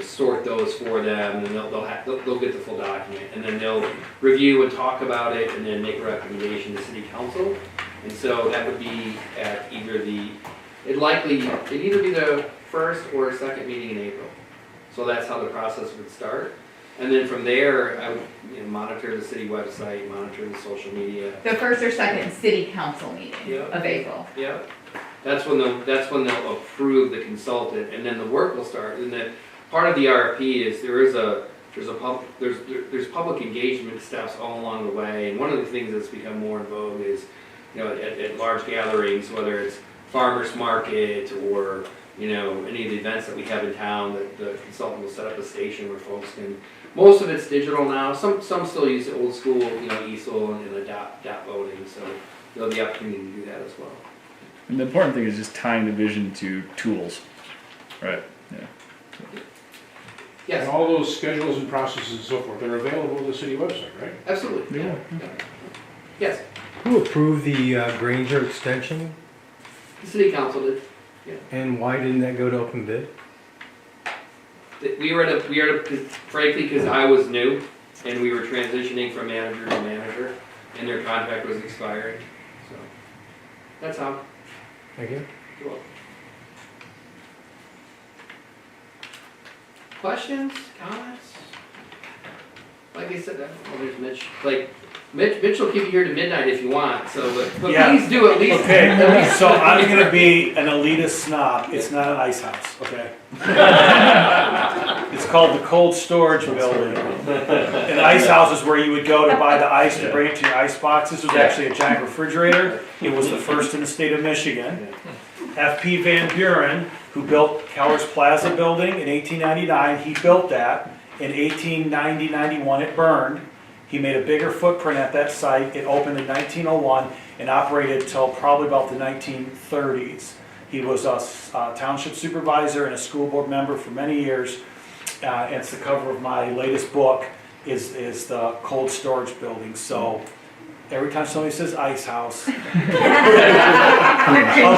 sort those for them, and then they'll get the full document, and then they'll review and talk about it, and then make a recommendation to city council. And so that would be at either it'd either be the first or second meeting in April. So that's how the process would start. And then from there, I would monitor the city website, monitor the social media. The first or second city council meeting of April. Yeah, that's when they'll approve the consultant, and then the work will start. And then part of the RFP is there's public engagement steps all along the way. And one of the things that's become more in vogue is at large gatherings, whether it's farmers market or any of the events that we have in town, that the consultant will set up a station where folks can. Most of it's digital now. Some still use the old school, easel and the dot voting. So there'll be opportunity to do that as well. And the important thing is just tying the vision to tools, right? Yeah. Yes. And all those schedules and processes and so forth, they're available on the city website, right? Absolutely. Yeah. Yes. Who approved the Granger extension? The city council did. Yeah. And why didn't that go to open bid? We were at a frankly, because I was new and we were transitioning from manager to manager, and their contract was expiring. So that's how. Thank you. You're welcome. Questions, comments? Like I said, there's Mitch. Mitch will keep you here to midnight if you want. So, but Yeah. please do at least. Okay, so I'm gonna be an elitist snob. It's not an ice house, okay? It's called the cold storage building. An ice house is where you would go to buy the ice to bring it to your ice box. This was actually a giant refrigerator. It was the first in the state of Michigan. F.P. Van Buren, who built Keller's Plaza building in 1899, he built that. In 1890-91, it burned. He made a bigger footprint at that site. It opened in 1901 and operated till probably about the 1930s. He was a township supervisor and a school board member for many years. And it's the cover of my latest book is the cold storage building. So every time somebody says ice house, a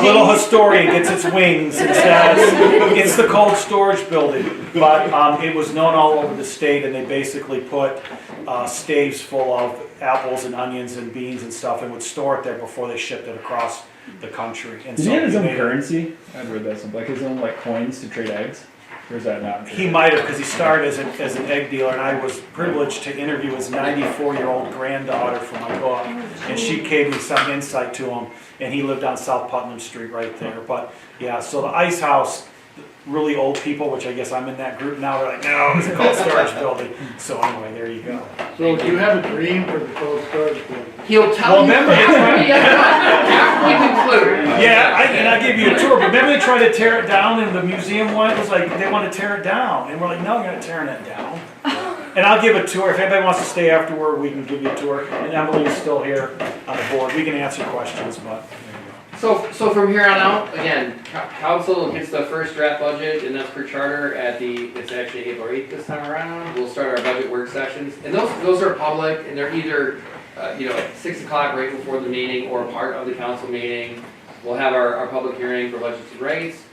little historian gets its wings and says it's the cold storage building. But it was known all over the state, and they basically put staves full of apples and onions and beans and stuff, and would store it there before they shipped it across the country. And Does he have his own currency? I've read that something, like his own coins to trade eggs? Or is that not true? He might have, because he started as an egg dealer, and I was privileged to interview his 94-year-old granddaughter for my book, and she gave me some insight to him, and he lived on South Putnam Street right there. But yeah, so the ice house, really old people, which I guess I'm in that group now, they're like, no, it's a cold storage building. So anyway, there you go. So do you have a dream for the cold storage building? He'll tell you after we conclude. Yeah, and I gave you a tour, but remember they tried to tear it down in the museum one? It was like, they want to tear it down. And we're like, no, you're not tearing it down. And I'll give a tour. If anybody wants to stay afterward, we can give you a tour. And Emily is still here on the board. We can answer questions, but there you go. So from here on out, again, council gets the first draft budget, and that's per charter it's actually April 8th this time around. We'll start our budget work sessions, and those are public, and they're either at 6 o'clock right before the meeting or part of the council meeting. We'll have our public hearing for budgets and rates.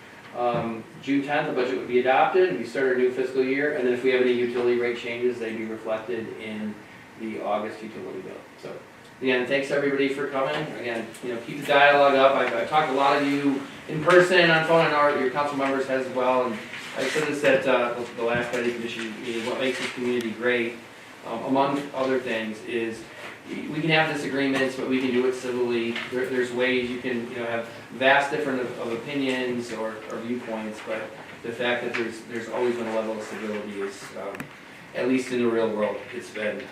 June 10th, the budget would be adopted, and we start our new fiscal year, and then if we have any utility rate changes, they'd be reflected in the August utility bill. So again, thanks everybody for coming. Again, keep the dialogue up. I've talked to a lot of you in person, on phone. I know your council members has as well. And I said this at the last planning commission meeting. What makes this community great, among other things, is we can have disagreements, but we can do it civilly. There's ways you can, have vast different of opinions or viewpoints, but the fact that there's always been a level of civility is, at least in the real world, it's been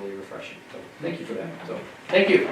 really refreshing. So thank you for that. So thank you.